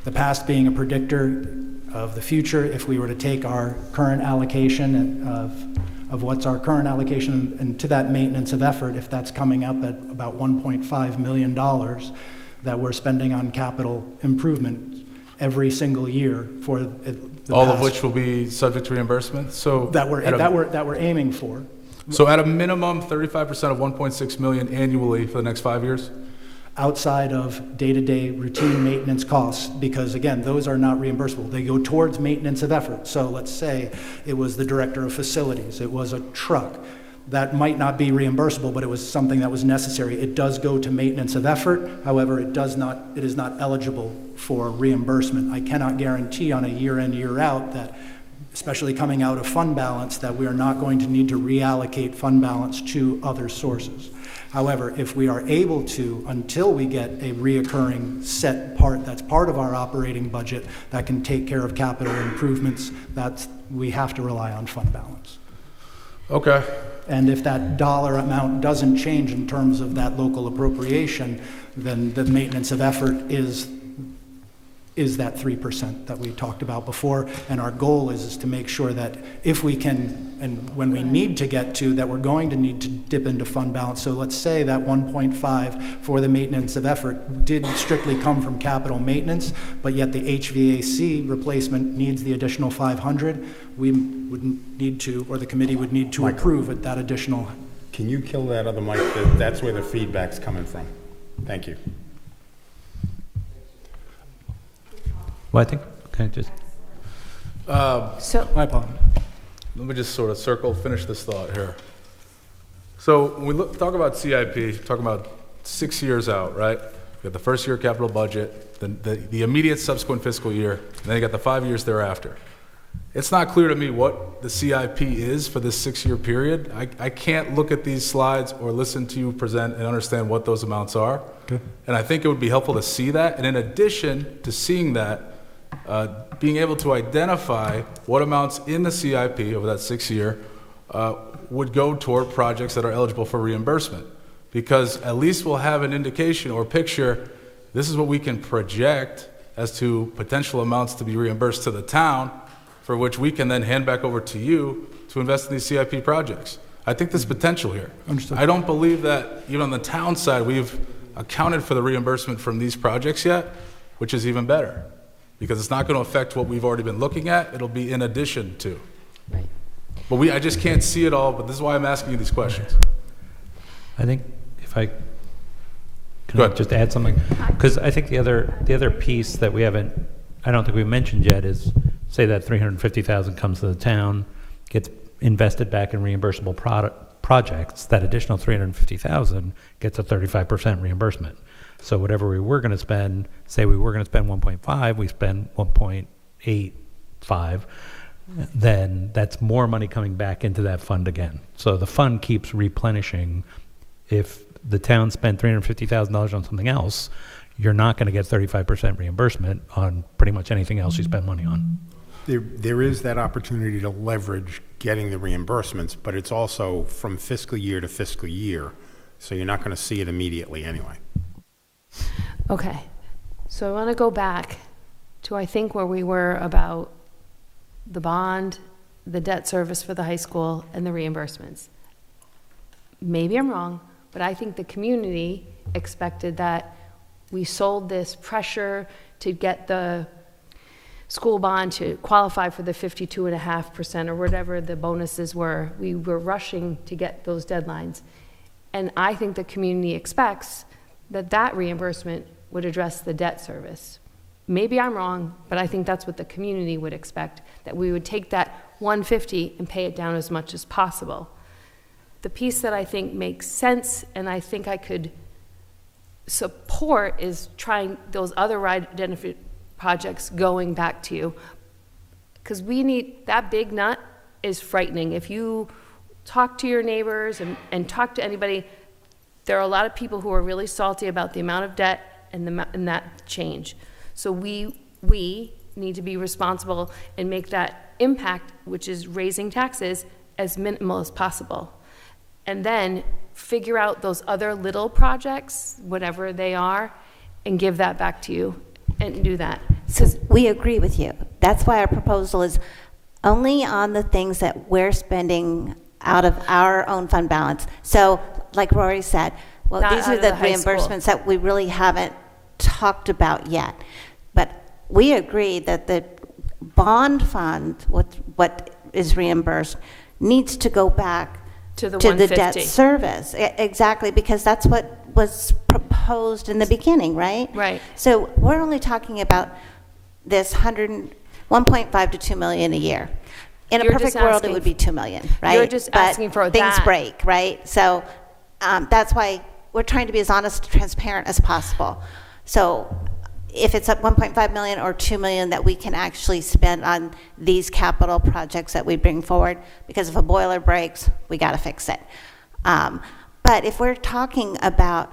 the past being a predictor of the future, if we were to take our current allocation of what's our current allocation and to that maintenance of effort, if that's coming up at about $1.5 million that we're spending on capital improvement every single year for the All of past- which will be subject to reimbursement. So that we're aiming for. So at a minimum, 35% of 1.6 million annually for the next 5 years? Outside of day-to-day routine maintenance costs, because again, those are not reimbursable. They go towards maintenance of effort. So let's say it was the director of facilities, it was a truck. That might not be reimbursable, but it was something that was necessary. It does go to maintenance of effort. However, it is not eligible for reimbursement. I cannot guarantee on a year in, year out that, especially coming out of fund balance, that we are not going to need to reallocate fund balance to other sources. However, if we are able to, until we get a reoccurring set part that's part of our operating budget that can take care of capital improvements, we have to rely on fund balance. Okay. And if that dollar amount doesn't change in terms of that local appropriation, then the maintenance of effort is that 3% that we talked about before. And our goal is to make sure that if we can, and when we need to get to, that we're going to need to dip into fund balance. So let's say that 1.5 for the maintenance of effort did strictly come from capital maintenance, but yet the HVAC replacement needs the additional 500. We would need to, or the committee would need to approve at that additional. Can you kill that other mic? That's where the feedback's coming from. Thank you. Well, I think, okay, just, So, My apologies. Let me just sort of finish this thought here. So when we talk about CIP, talk about 6 years out, right? You got the first year capital budget, then the immediate subsequent fiscal year, and then you got the 5 years thereafter. It's not clear to me what the CIP is for this 6-year period. I can't look at these slides or listen to you present and understand what those amounts are. Okay. And I think it would be helpful to see that. And in addition to seeing that, being able to identify what amounts in the CIP over that 6-year would go toward projects that are eligible for reimbursement. Because at least we'll have an indication or picture, this is what we can project as to potential amounts to be reimbursed to the town, for which we can then hand back over to you to invest in these CIP projects. I think there's potential here. Understood. I don't believe that even on the town side, we've accounted for the reimbursement from these projects yet, which is even better, because it's not going to affect what we've already been looking at. It'll be in addition to. right. But I just can't see it all, but this is why I'm asking you these questions. I think if I Go can ahead. just add something, because I think the other piece that I don't think we mentioned yet is, say that 350,000 comes to the town, gets invested back in reimbursable projects. That additional 350,000 gets a 35% reimbursement. So whatever we were going to spend, say we were going to spend 1.5, we spend 1.85, then that's more money coming back into that fund again. So the fund keeps replenishing. If the town spent $350,000 on something else, you're not going to get 35% reimbursement on pretty much anything else you spend money on. There is that opportunity to leverage getting the reimbursements, but it's also from fiscal year to fiscal year, so you're not going to see it immediately anyway. Okay, so I want to go back to, I think, where we were about the bond, the debt service for the high school, and the reimbursements. Maybe I'm wrong, but I think the community expected that we sold this pressure to get the school bond to qualify for the 52.5% or whatever the bonuses were. We were rushing to get those deadlines. And I think the community expects that reimbursement would address the debt service. Maybe I'm wrong, but I think that's what the community would expect, that we would take that 150 and pay it down as much as possible. The piece that I think makes sense and I think I could support is trying those other identified projects going back to you. Because we need, that big nut is frightening. If you talk to your neighbors and talk to anybody, there are a lot of people who are really salty about the amount of debt and that change. So we need to be responsible and make that impact, which is raising taxes, as minimal as possible. And then figure out those other little projects, whatever they are, and give that back to you and do that. So we agree with you. That's why our proposal is only on the things that we're spending out of our own fund balance. So like Rory said, well, Not these out are of the the high school. reimbursements that we really haven't talked about yet. But we agree that the bond fund, what is reimbursed, needs to go back To the debt 150. service. Exactly, because that's what was proposed in the beginning, right? Right. So we're only talking about this 1.5 to 2 million a year. In a You're perfect just world, it asking- would be 2 million, right? You're just asking for things that. break, right? So that's why we're trying to be as honest and transparent as possible. So if it's at 1.5 million or 2 million that we can actually spend on these capital projects that we bring forward, because if a boiler breaks, we got to fix it. But if we're talking about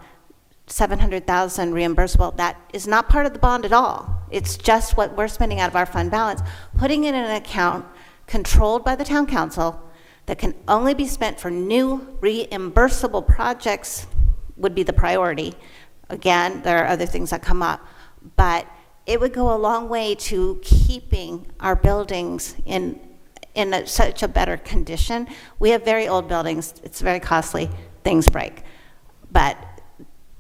700,000 reimbursable, that is not part of the bond at all. It's just what we're spending out of our fund balance, putting it in an account controlled by the town council that can only be spent for new reimbursable projects would be the priority. Again, there are other things that come up, but it would go a long way to keeping our buildings in such a better condition. We have very old buildings. It's very costly. Things break. But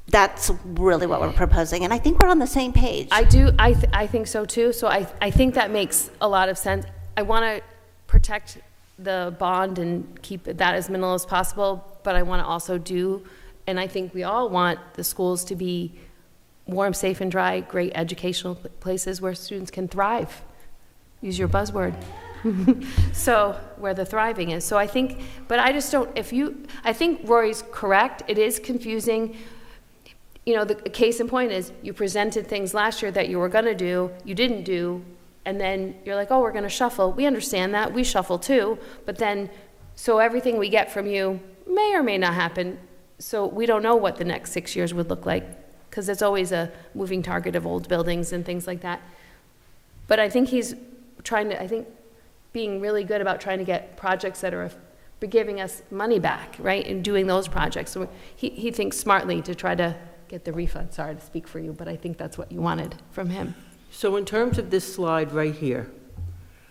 that's really what we're proposing, and I think we're on the same page. I think so too. So I think that makes a lot of sense. I want to protect the bond and keep that as minimal as possible, but I want to also do and I think we all want the schools to be warm, safe, and dry, great educational places where students can thrive. Use your buzzword. So, where the thriving is. So I think, but I just don't, I think Rory's correct. It is confusing. You know, the case in point is you presented things last year that you were going to do, you didn't do, and then you're like, oh, we're going to shuffle. We understand that. We shuffle too. But then, so everything we get from you may or may not happen. So we don't know what the next 6 years would look like, because it's always a moving target of old buildings and things like that. But I think he's trying to, being really good about trying to get projects that are giving us money back, right, and doing those projects. So he thinks smartly to try to get the refund. Sorry to speak for you, but I think that's what you wanted from him. So in terms of this slide right here,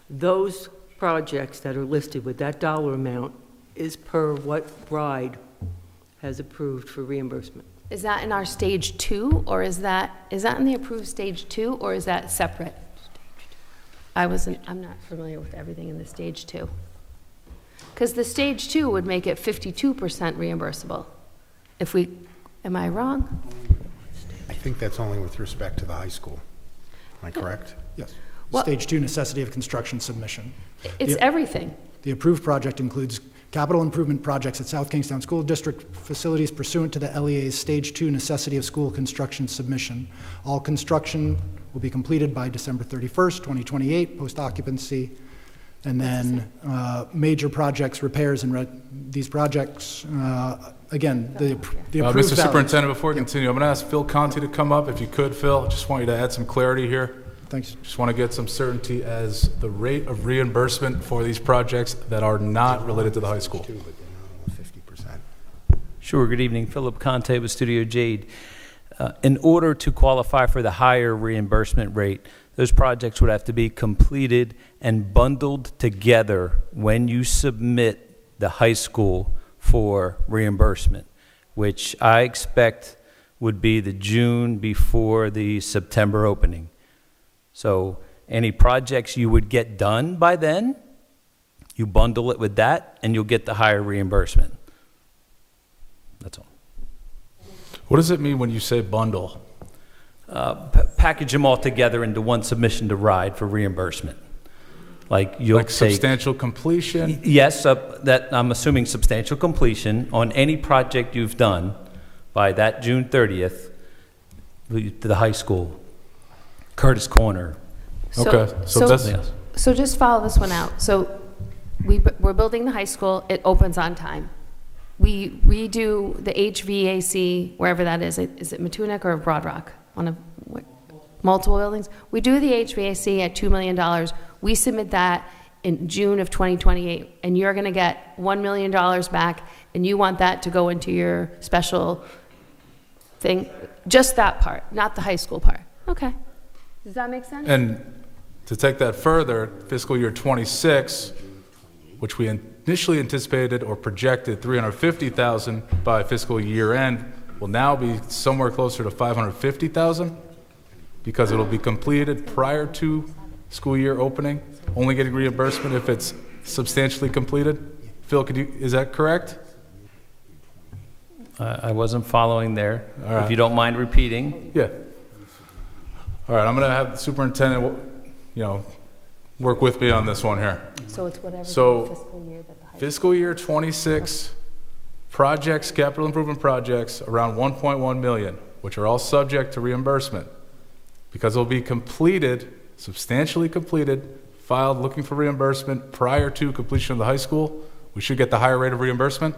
those projects that are listed with that dollar amount is per what Bride has approved for reimbursement. Is that in our stage 2, or is that in the approved stage 2, or is that separate? I'm not familiar with everything in the stage 2. Because the stage 2 would make it 52% reimbursable. Am I wrong? I think that's only with respect to the high school. Am I correct? Yes. Well- Stage 2, necessity of construction submission. It's everything. The approved project includes capital improvement projects at South Kingstown School District facilities pursuant to the LEA's Stage 2 necessity of school construction submission. All construction will be completed by December 31st, 2028, post-occupancy. And then major projects, repairs, and these projects, again, the approved Mr. values. Superintendent, before we continue, I'm going to ask Phil Conti to come up. If you could, Phil, just want you to add some clarity here. Thanks. Just want to get some certainty as the rate of reimbursement for these projects that are not related to the high school. But they're not 50%. Sure. Good evening. Philip Conte with Studio Jade. In order to qualify for the higher reimbursement rate, those projects would have to be completed and bundled together when you submit the high school for reimbursement, which I expect would be the June before the September opening. So any projects you would get done by then, you bundle it with that, and you'll get the higher reimbursement. That's all. What does it mean when you say bundle? Package them all together into one submission to RIDE for reimbursement. Like you'll Like take, substantial completion? yes, that I'm assuming substantial completion on any project you've done by that June 30th to the high school, Curtis Corner. Okay, so that's, Yes. So just follow this one out. So we're building the high school. It opens on time. We redo the HVAC, wherever that is. Is it Matunuck or Broad Rock? Multiple buildings. We do the HVAC at $2 million. We submit that in June of 2028, and you're going to get $1 million back, and you want that to go into your special thing. Just that part, not the high school part. Okay. Does that make sense? and to take that further, fiscal year '26, which we initially anticipated or projected 350,000 by fiscal year end, will now be somewhere closer to 550,000 because it'll be completed prior to school year opening, only getting reimbursement if it's substantially completed. Phil, is that correct? I wasn't following there. All right. If you don't mind repeating. Yeah. All right, I'm going to have the superintendent, work with me on this one here. So it's whatever So, fiscal year that the high Fiscal year '26 projects, capital improvement projects, around 1.1 million, which are all subject to reimbursement. Because they'll be completed, substantially completed, filed looking for reimbursement prior to completion of the high school, we should get the higher rate of reimbursement?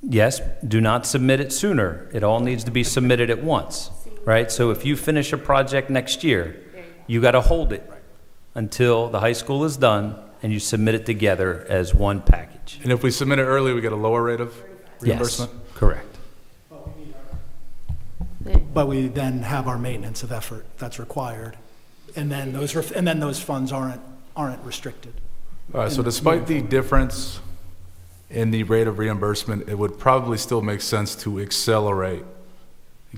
Yes, do not submit it sooner. It all needs to be submitted at once, right? So if you finish a project next year, you got to hold it until the high school is done and you submit it together as one package. And if we submit it early, we get a lower rate of reimbursement? Yes, correct. But we then have our maintenance of effort that's required, and then those funds aren't restricted. All right, so despite the difference in the rate of reimbursement, it would probably still make sense to accelerate,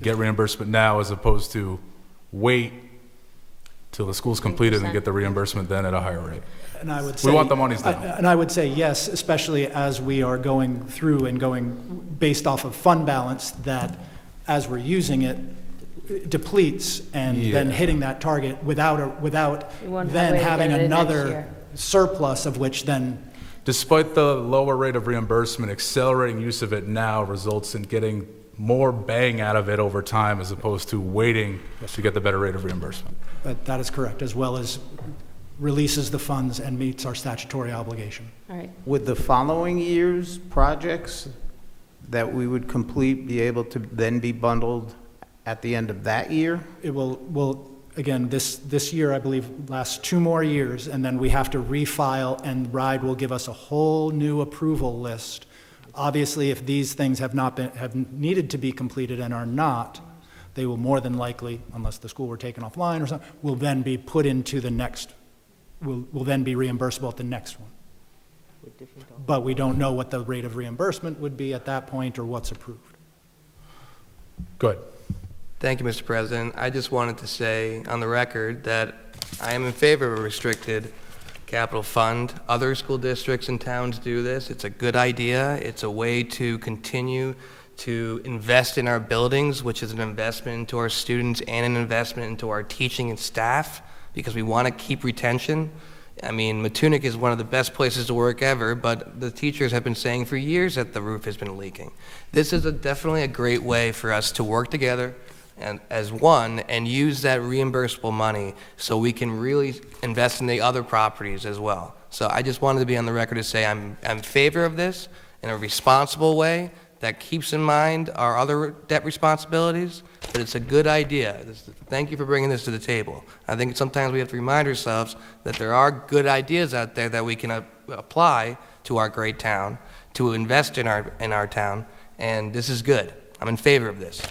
get reimbursement now as opposed to wait till the school's completed and get the reimbursement then at a higher rate. And I would We say, want the monies down. And I would say yes, especially as we are going through and going based off of fund balance, that as we're using it, depletes, and then Yeah. hitting that target without You won't have then a way to having get it in next another year. surplus of which then, Despite the lower rate of reimbursement, accelerating use of it now results in getting more bang out of it over time as opposed to waiting to get the better rate of reimbursement. that is correct, as well as releases the funds and meets our statutory obligation. All right. Would the following year's projects that we would complete be able to then be bundled at the end of that year? It will again, this year, I believe, lasts 2 more years, and then we have to refile, and RIDE will give us a whole new approval list. Obviously, if these things have needed to be completed and are not, they will more than likely, unless the school were taken offline or something, will then be put into the next, will then be reimbursable at the next one. But we don't know what the rate of reimbursement would be at that point or what's approved. Good. Thank you, Mr. President. I just wanted to say on the record that I am in favor of a restricted capital fund. Other school districts and towns do this. It's a good idea. It's a way to continue to invest in our buildings, which is an investment into our students and an investment into our teaching and staff, because we want to keep retention. I mean, Matunic is one of the best places to work ever, but the teachers have been saying for years that the roof has been leaking. This is definitely a great way for us to work together and as one and use that reimbursable money so we can really invest in the other properties as well. So I just wanted to be on the record to say I'm in favor of this in a responsible way that keeps in mind our other debt responsibilities, but it's a good idea. Thank you for bringing this to the table. I think sometimes we have to remind ourselves that there are good ideas out there that we can apply to our great town, to invest in our town, and this is good. I'm in favor of this.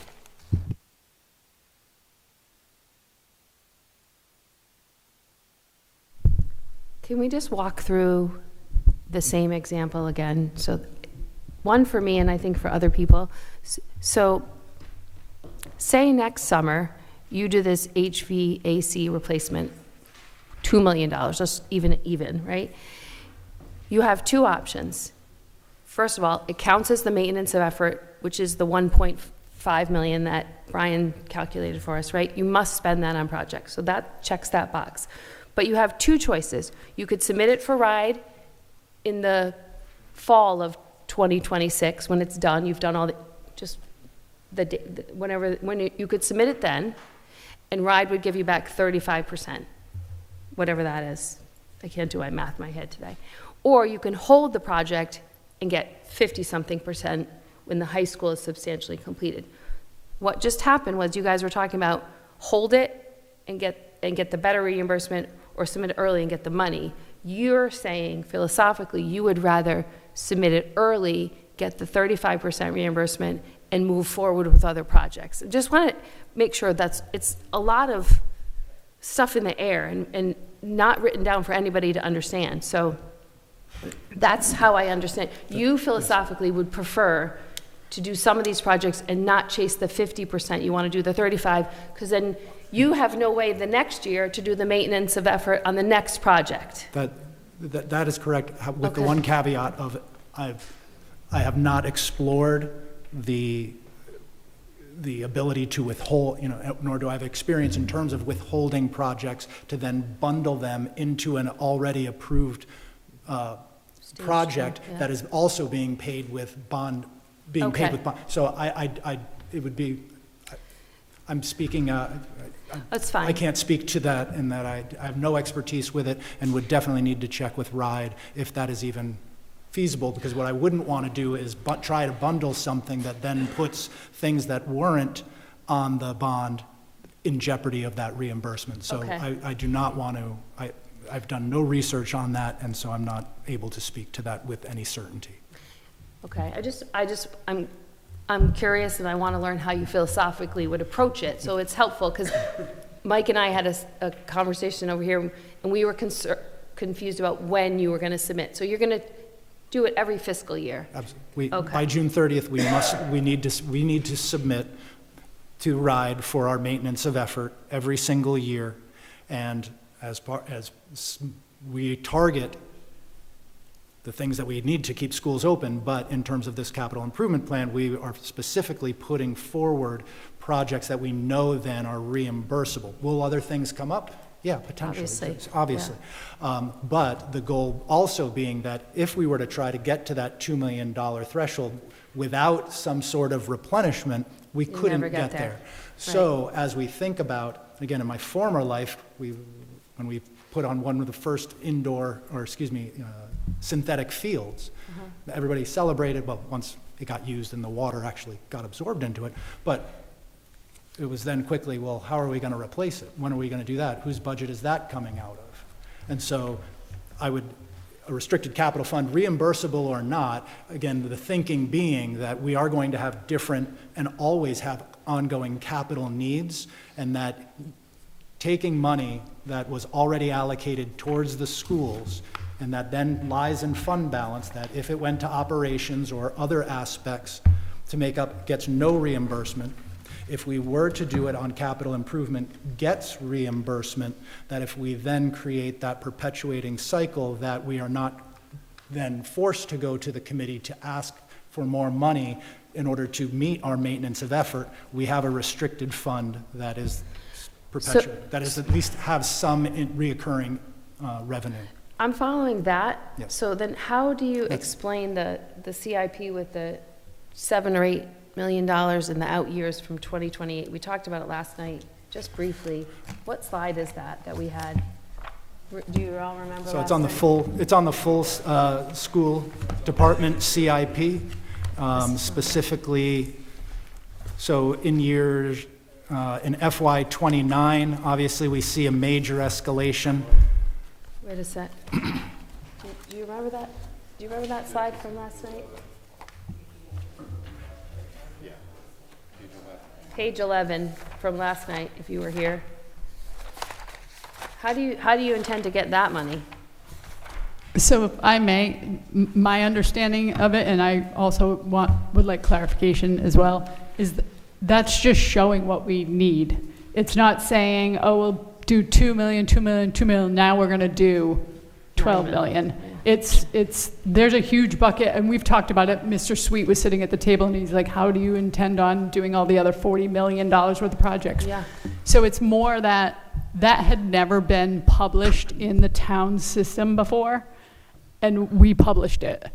Can we just walk through the same example again? So, one for me and I think for other people. So, say next summer you do this HVAC replacement, $2 million, just even, right? You have 2 options. First of all, it counts as the maintenance of effort, which is the 1.5 million that Brian calculated for us, right? You must spend that on projects. So that checks that box. But you have 2 choices. You could submit it for RIDE in the fall of 2026 when it's done. You've done all the, just when you could submit it then, and RIDE would give you back 35%, whatever that is. I can't do my math in my head today. Or you can hold the project and get 50-something% when the high school is substantially completed. What just happened was you guys were talking about hold it and get the better reimbursement, or submit it early and get the money. You're saying philosophically you would rather submit it early, get the 35% reimbursement, and move forward with other projects. Just want to make sure it's a lot of stuff in the air and not written down for anybody to understand. So that's how I understand. You philosophically would prefer to do some of these projects and not chase the 50%. You want to do the 35, because then you have no way the next year to do the maintenance of effort on the next project. That is correct, with the Okay. one caveat of I have not explored the ability to withhold, nor do I have experience in terms of withholding projects to then bundle them into an already approved project yeah. that is also being paid with bond, Okay. So it would be, I'm speaking, That's fine. I can't speak to that in that I have no expertise with it and would definitely need to check with RIDE if that is even feasible, because what I wouldn't want to do is try to bundle something that then puts things that weren't on the bond in jeopardy of that reimbursement. So Okay. I do not want to, I've done no research on that, and so I'm not able to speak to that with any certainty. Okay, I'm curious and I want to learn how you philosophically would approach it. So it's helpful because Mike and I had a conversation over here and we were confused about when you were going to submit. So you're going to do it every fiscal year. Absolutely. Okay. By June 30th, we need to submit to RIDE for our maintenance of effort every single year. And as we target the things that we need to keep schools open, but in terms of this capital improvement plan, we are specifically putting forward projects that we know then are reimbursable. Will other things come up? Yeah, potentially. Obviously. But the goal also being that if we were to try to get to that $2 million threshold without some sort of replenishment, we couldn't never get there. So as we think about, again, in my former life, when we put on one of the first synthetic fields, everybody celebrated, well, once it got used and the water actually got absorbed into it, but it was then quickly, well, how are we going to replace it? When are we going to do that? Whose budget is that coming out of? And so a restricted capital fund, reimbursable or not, again, the thinking being that we are going to have different and always have ongoing capital needs, and that taking money that was already allocated towards the schools and that then lies in fund balance, that if it went to operations or other aspects to make up, gets no reimbursement. If we were to do it on capital improvement, gets reimbursement, that if we then create that perpetuating cycle, that we are not then forced to go to the committee to ask for more money in order to meet our maintenance of effort, we have a restricted fund that is perpetual, that is at least have some reoccurring revenue. I'm following that. Yes. So then how do you explain the CIP with the $7 or $8 million in the out years from 2028? We talked about it last night, just briefly. What slide is that we had? Do you all remember? So it's on the full school department CIP, specifically. So in years, in FY '29, obviously we see a major escalation. Wait a sec. Do you remember that? Do you remember that slide from last night? Yeah. Page 11 from last night, if you were here. How do you intend to get that money? So if I may, my understanding of it, and I also would like clarification as well, is that's just showing what we need. It's not saying, oh, we'll do 2 million, 2 million, 2 million, now we're going to do 12 million. There's a huge bucket, and we've talked about it. Mr. Sweet was sitting at the table, and he's like, how do you intend on doing all the other $40 million worth of projects? Yeah. So it's more that had never been published in the town system before, and we published it.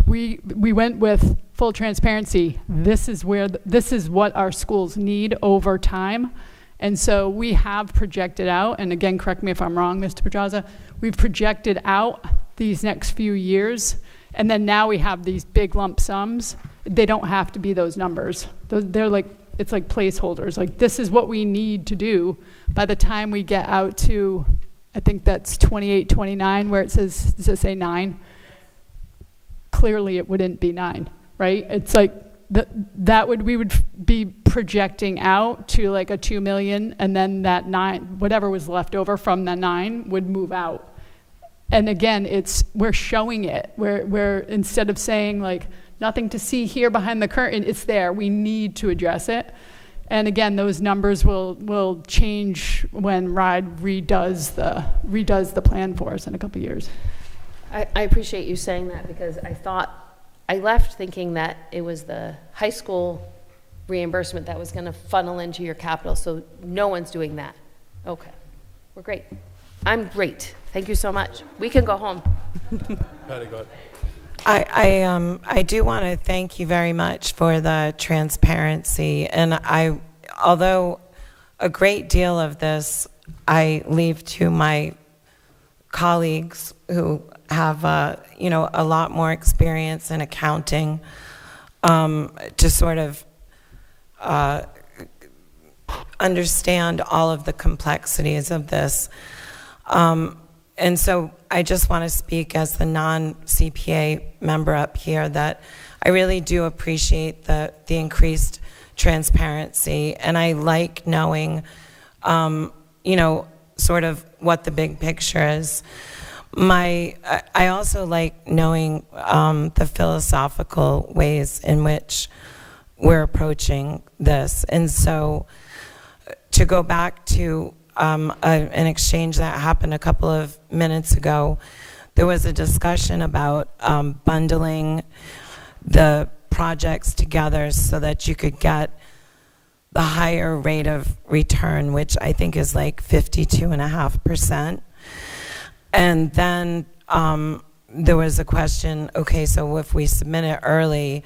We went with full transparency. This is what our schools need over time. And so we have projected out, and again, correct me if I'm wrong, Mr. Pedraza, we've projected out these next few years, and then now we have these big lump sums. They don't have to be those numbers. It's like placeholders. Like, this is what we need to do by the time we get out to, I think that's 28, 29, where it says, does it say 9? Clearly it wouldn't be 9, right? It's like, we would be projecting out to like a 2 million, and then that 9, whatever was left over from the 9 would move out. And again, we're showing it. We're instead of saying like nothing to see here behind the curtain, it's there. We need to address it. And again, those numbers will change when RIDE redoes the plan for us in a couple of years. I appreciate you saying that, because I left thinking that it was the high school reimbursement that was going to funnel into your capital, so no one's doing that. Okay, we're great. I'm great. Thank you so much. We can go home. Patty, go ahead. I do want to thank you very much for the transparency, and although a great deal of this I leave to my colleagues who have a lot more experience in accounting, to sort of understand all of the complexities of this. And so I just want to speak as the non-CPA member up here that I really do appreciate the increased transparency, and I like knowing, sort of what the big picture is. I also like knowing the philosophical ways in which we're approaching this. And so to go back to an exchange that happened a couple of minutes ago. There was a discussion about bundling the projects together so that you could get the higher rate of return, which I think is like 52.5%. And then there was a question, okay, so if we submit it early,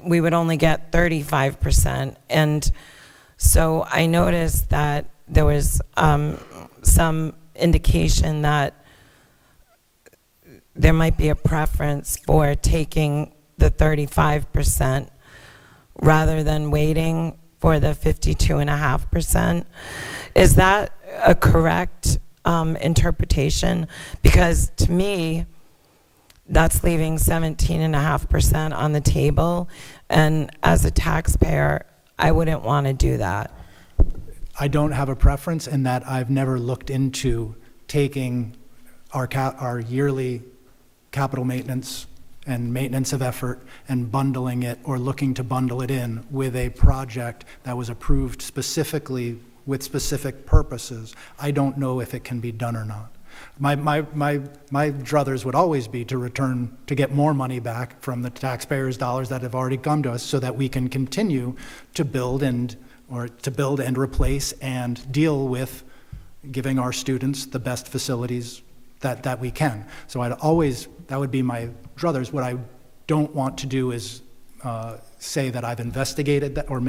we would only get 35%. And so I noticed that there was some indication that there might be a preference for taking the 35% rather than waiting for the 52.5%. Is that a correct interpretation? Because to me, that's leaving 17.5% on the table, and as a taxpayer, I wouldn't want to do that. I don't have a preference in that I've never looked into taking our yearly capital maintenance and maintenance of effort and bundling it or looking to bundle it in with a project that was approved specifically with specific purposes. I don't know if it can be done or not. My druthers would always be to get more money back from the taxpayers' dollars that have already come to us so that we can continue to build and replace and deal with giving our students the best facilities that we can. So that would be my druthers. What I don't want to do is say that I've investigated that or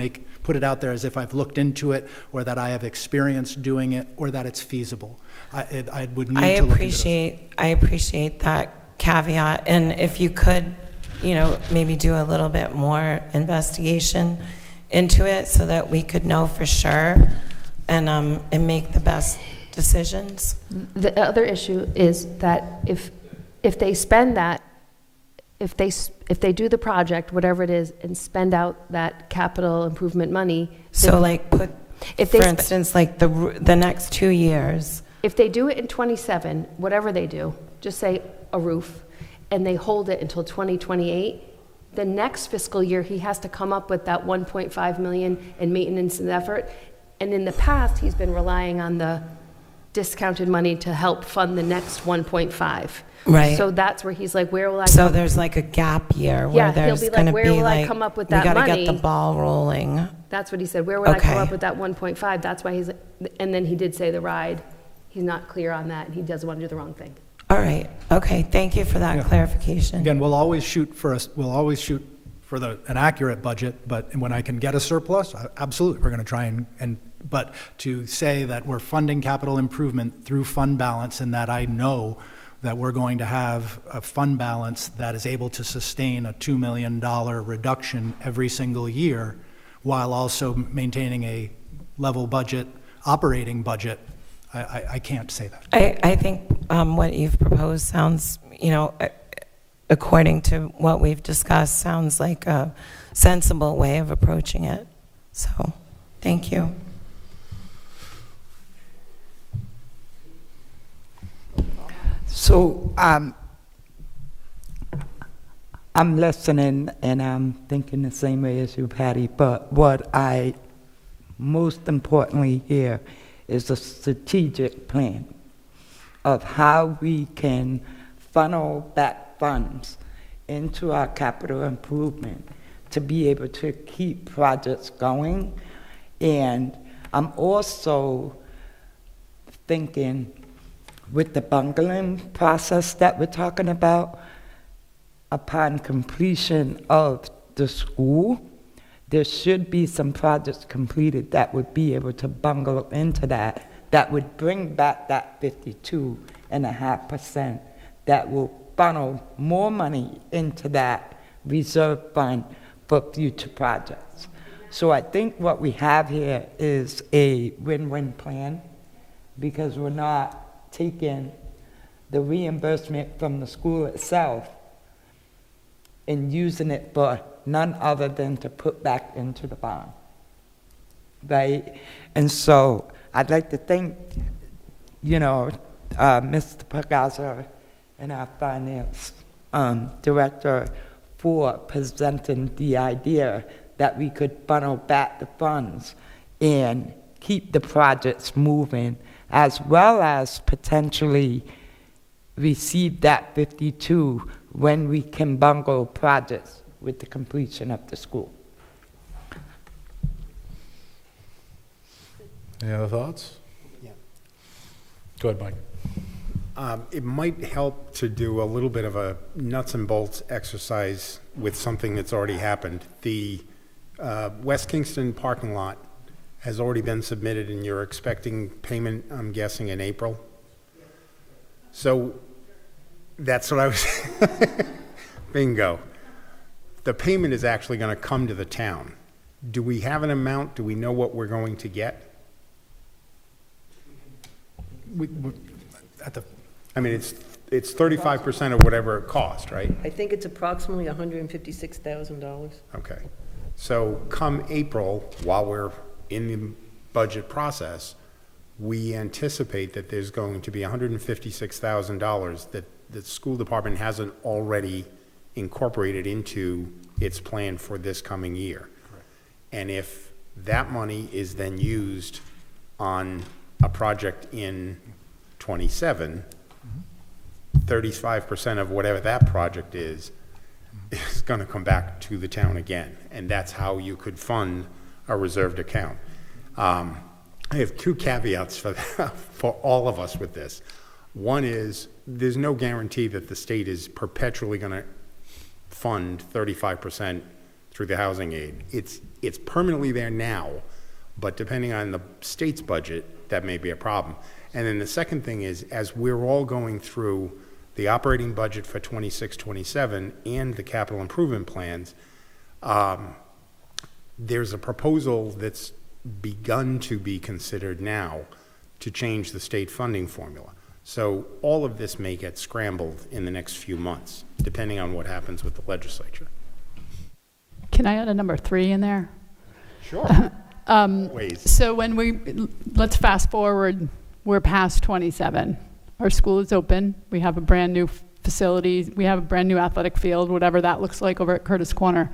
put it out there as if I've looked into it or that I have experience doing it or that it's feasible. I would need to look into this. I appreciate that caveat, and if you could, maybe do a little bit more investigation into it so that we could know for sure and make the best decisions. The other issue is that if they spend that, if they do the project, whatever it is, and spend out that capital improvement money. So for instance, like the next 2 years. If they do it in 27, whatever they do, just say a roof, and they hold it until 2028, the next fiscal year, he has to come up with that 1.5 million in maintenance and effort. And in the past, he's been relying on the discounted money to help fund the next 1.5. Right. So that's where he's like, where will I? So there's like a gap year where there's going to be where will I come up with that money? We got to get the ball rolling. That's what he said. Where would I come up with that 1.5? That's why he's, and then he did say the ride. He's not clear on that, and he doesn't want to do the wrong thing. All right. Okay. Thank you for that clarification. Again, we'll always shoot for an accurate budget, but when I can get a surplus, absolutely, we're going to try but to say that we're funding capital improvement through fund balance and that I know that we're going to have a fund balance that is able to sustain a $2 million reduction every single year while also maintaining a level budget, operating budget, I can't say that. I think what you've proposed sounds, according to what we've discussed, sounds like a sensible way of approaching it. So, thank you. So, I'm listening and I'm thinking the same way as you, Patty, but what I most importantly hear is a strategic plan of how we can funnel back funds into our capital improvement to be able to keep projects going. And I'm also thinking with the bungling process that we're talking about, upon completion of the school, there should be some projects completed that would be able to bundle into that would bring back that 52.5%, that will funnel more money into that reserve fund for future projects. So I think what we have here is a win-win plan, because we're not taking the reimbursement from the school itself and using it for none other than to put back into the bond, right? And so I'd like to thank, Mr. Pagazza and our finance director for presenting the idea that we could funnel back the funds and keep the projects moving, as well as potentially receive that 52 when we can bundle projects with the completion of the school. Any other thoughts? Yeah. Go ahead, Mike. It might help to do a little bit of a nuts and bolts exercise with something that's already happened. The West Kingston parking lot has already been submitted, and you're expecting payment, I'm guessing, in April. So that's what I was, bingo. The payment is actually going to come to the town. Do we have an amount? Do we know what we're going to get? I mean, it's 35% of whatever it cost, right? I think it's approximately $156,000. Okay. So come April, while we're in the budget process, we anticipate that there's going to be $156,000 that the school department hasn't already incorporated into its plan for this coming year. Correct. And if that money is then used on a project in 27, 35% of whatever that project is going to come back to the town again. And that's how you could fund a reserved account. I have two caveats for all of us with this. One is there's no guarantee that the state is perpetually going to fund 35% through the housing aid. It's permanently there now, but depending on the state's budget, that may be a problem. And then the second thing is, as we're all going through the operating budget for 26-27 and the capital improvement plans, there's a proposal that's begun to be considered now to change the state funding formula. So all of this may get scrambled in the next few months, depending on what happens with the legislature. Can I add a number 3 in there? Sure. Ways. So let's fast forward, we're past 27. Our school is open. We have a brand new facility. We have a brand new athletic field, whatever that looks like over at Curtis Corner.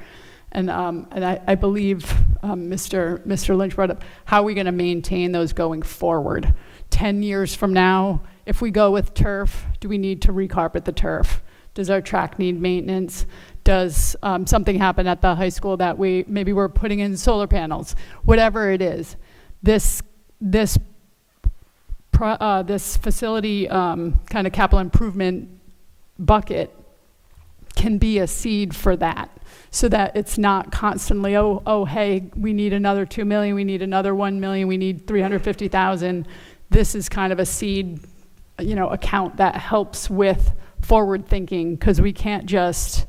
And I believe Mr. Lynch brought up, how are we going to maintain those going forward? 10 years from now, if we go with turf, do we need to recarpet the turf? Does our track need maintenance? Does something happen at the high school that maybe we're putting in solar panels? Whatever it is, this facility kind of capital improvement bucket can be a seed for that, so that it's not constantly, oh, hey, we need another 2 million, we need another 1 million, we need 350,000. This is kind of a seed, account that helps with forward thinking, because we can't just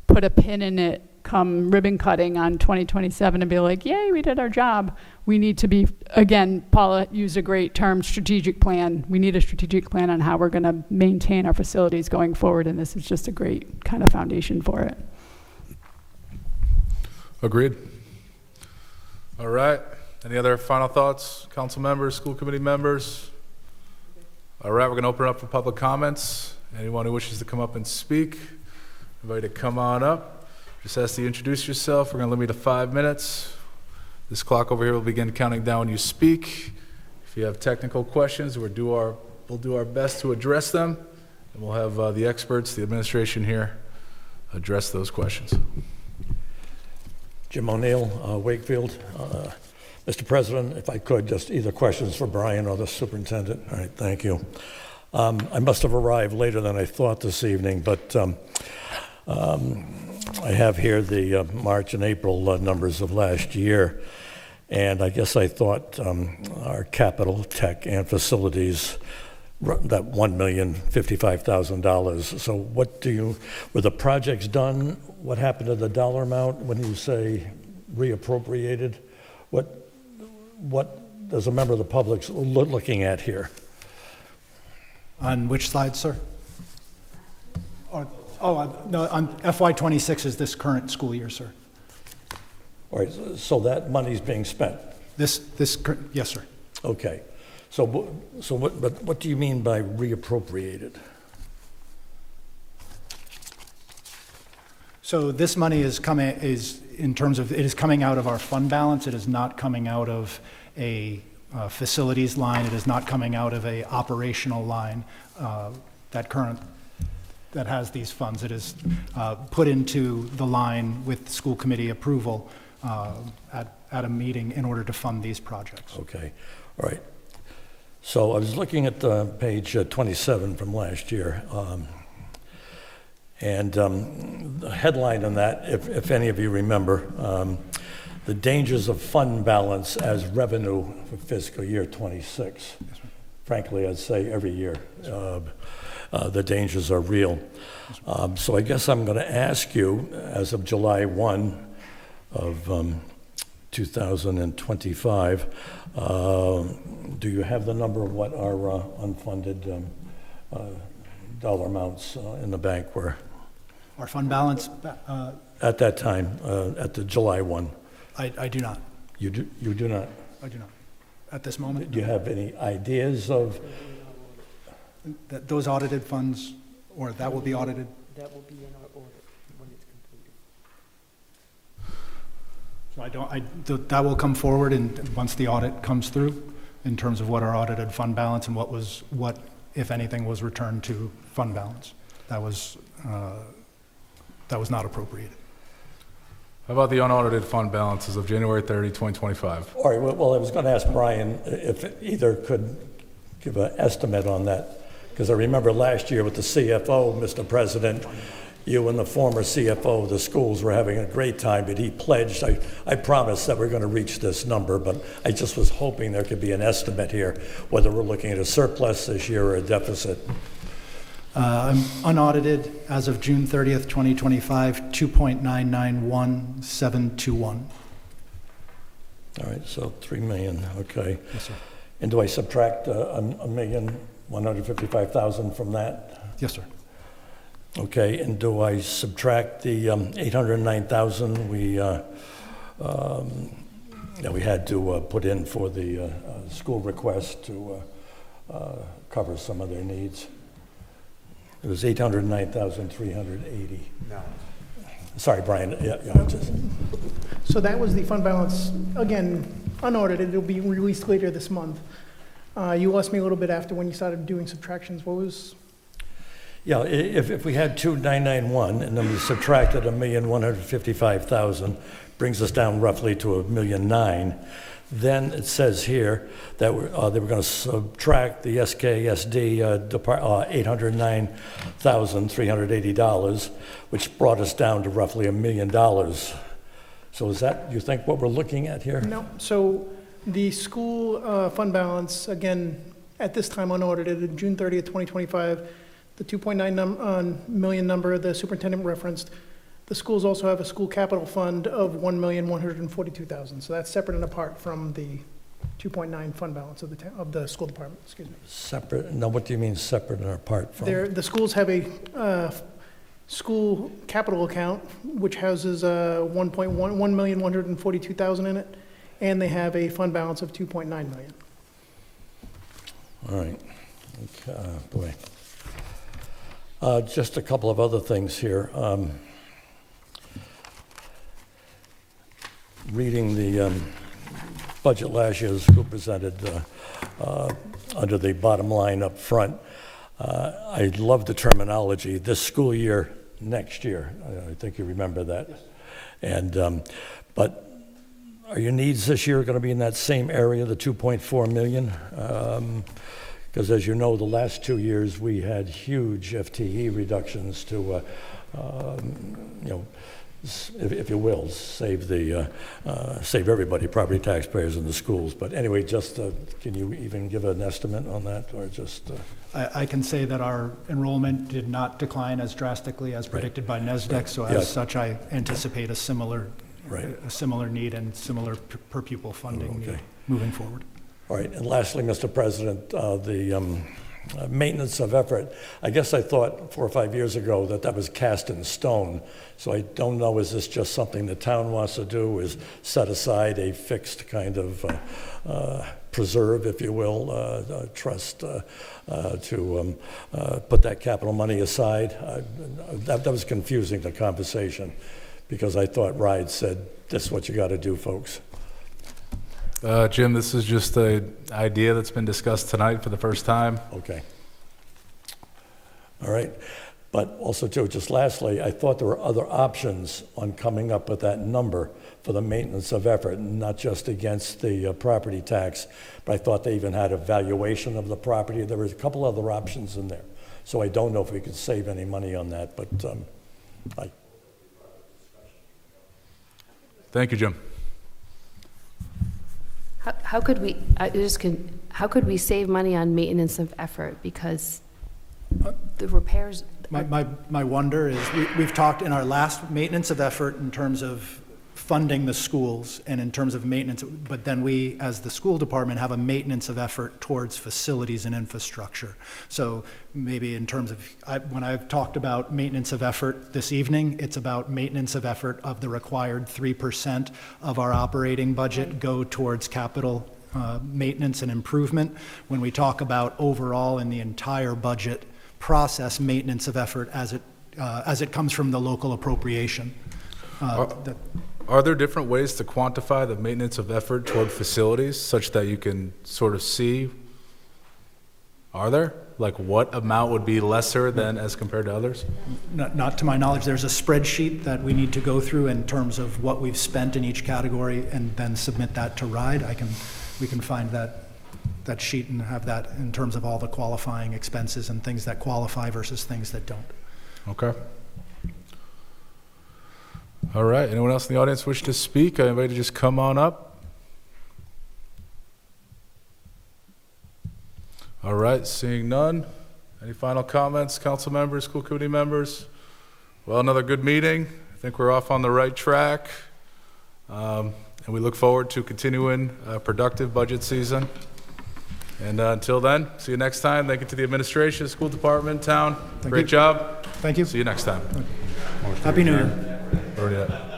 put a pin in it come ribbon cutting on 2027 and be like, yay, we did our job. We need to be, again, Paula used a great term, strategic plan. We need a strategic plan on how we're going to maintain our facilities going forward, and this is just a great kind of foundation for it. Agreed. All right. Any other final thoughts, council members, school committee members? All right, we're going to open it up for public comments. Anyone who wishes to come up and speak, invite you to come on up. Just ask you to introduce yourself. We're going to limit you to 5 minutes. This clock over here will begin counting down when you speak. If you have technical questions, we'll do our best to address them, and we'll have the experts, the administration here, address those questions. Jim O'Neill, Wakefield. Mr. President, if I could, just either questions for Brian or the superintendent. All right, thank you. I must have arrived later than I thought this evening, but I have here the March and April numbers of last year, and I guess I thought our capital, tech, and facilities, that $1,055,000. So were the projects done? What happened to the dollar amount when you say reappropriated? What does a member of the public looking at here? On which slide, sir? No, on FY26 is this current school year, sir. All right, so that money's being spent? Yes, sir. Okay. So what do you mean by reappropriated? So this money is coming out of our fund balance. It is not coming out of a facilities line. It is not coming out of a operational line that has these funds. It is put into the line with school committee approval at a meeting in order to fund these projects. Okay, all right. So I was looking at page 27 from last year, and the headline on that, if any of you remember, the dangers of fund balance as revenue for fiscal year '26. Frankly, I'd say every year the dangers are real. So I guess I'm going to ask you, as of July 1 of 2025, do you have the number of what our unfunded dollar amounts in the bank were? Our fund balance, At that time, at the July 1? I do not. You do not? I do not. At this moment. Do you have any ideas of? That those audited funds, or that will be audited? That will be in our audit when it's completed. So that will come forward once the audit comes through, in terms of what our audited fund balance and what, if anything, was returned to fund balance. That was not appropriated. How about the unaudited fund balances of January 30, 2025? All right, well, I was going to ask Brian if either could give an estimate on that, because I remember last year with the CFO, Mr. President, you and the former CFO of the schools were having a great time, but he pledged, I promised that we're going to reach this number, but I just was hoping there could be an estimate here, whether we're looking at a surplus this year or a deficit. Unaudited, as of June 30th, 2025, 2.991721. All right, so 3 million, okay. Yes, sir. And do I subtract $1,155,000 from that? Yes, sir. Okay, and do I subtract the $809,000 that we had to put in for the school request to cover some of their needs? It was $809,380. No. Sorry, Brian. Yeah, So that was the fund balance, again, unaudited. It'll be released later this month. You lost me a little bit after when you started doing subtractions. What was? Yeah, if we had 2,991 and then we subtracted $1,155,000, brings us down roughly to $1,009,000. Then it says here that they were going to subtract the SKSD $809,380, which brought us down to roughly $1 million. So is that, you think, what we're looking at here? No. So the school fund balance, again, at this time unaudited, June 30th, 2025, the 2.9 million number the superintendent referenced. The schools also have a school capital fund of $1,142,000. So that's separate and apart from the 2.9 fund balance of the school department. Excuse me. Separate? No, what do you mean separate and apart from? The schools have a school capital account which houses $1,142,000 in it, and they have a fund balance of $2.9 million. All right. Okay, boy. Just a couple of other things here. Reading the budget last year, the school presented under the bottom line up front. I love the terminology, this school year, next year. I think you remember that. Yes. And, but are your needs this year going to be in that same area, the 2.4 million? Because as you know, the last 2 years we had huge FTE reductions to, if you will, save everybody, property taxpayers and the schools. But anyway, just can you even give an estimate on that, or just? I can say that our enrollment did not decline as drastically as predicted by NESDEC. So as such, I anticipate a similar need and similar per pupil funding need moving forward. All right, and lastly, Mr. President, the maintenance of effort. I guess I thought 4 or 5 years ago that was cast in stone. So I don't know, is this just something the town wants to do, is set aside a fixed kind of preserve, if you will, trust to put that capital money aside? That was confusing, the conversation, because I thought RIDE said, this is what you got to do, folks. Jim, this is just an idea that's been discussed tonight for the first time. Okay. All right. But also, too, just lastly, I thought there were other options on coming up with that number for the maintenance of effort, not just against the property tax, but I thought they even had a valuation of the property. There was a couple other options in there. So I don't know if we could save any money on that, but Thank you, Jim. How could we, how could we save money on maintenance of effort? Because the repairs. My wonder is, we've talked in our last maintenance of effort in terms of funding the schools and in terms of maintenance, but then we, as the school department, have a maintenance of effort towards facilities and infrastructure. So maybe in terms of, when I've talked about maintenance of effort this evening, it's about maintenance of effort of the required 3% of our operating budget go towards capital maintenance and improvement. When we talk about overall in the entire budget process, maintenance of effort as it comes from the local appropriation. Are there different ways to quantify the maintenance of effort toward facilities such that you can sort of see? Are there? Like what amount would be lesser than as compared to others? Not to my knowledge. There's a spreadsheet that we need to go through in terms of what we've spent in each category and then submit that to RIDE. We can find that sheet and have that in terms of all the qualifying expenses and things that qualify versus things that don't. Okay. All right. Anyone else in the audience wish to speak? I invite you to just come on up. All right. Seeing none. Any final comments, council members, school committee members? Well, another good meeting. I think we're off on the right track. And we look forward to continuing a productive budget season. And until then, see you next time. Thank you to the administration, school department, town. Great job. Thank you. See you next time. Happy New Year. Already up.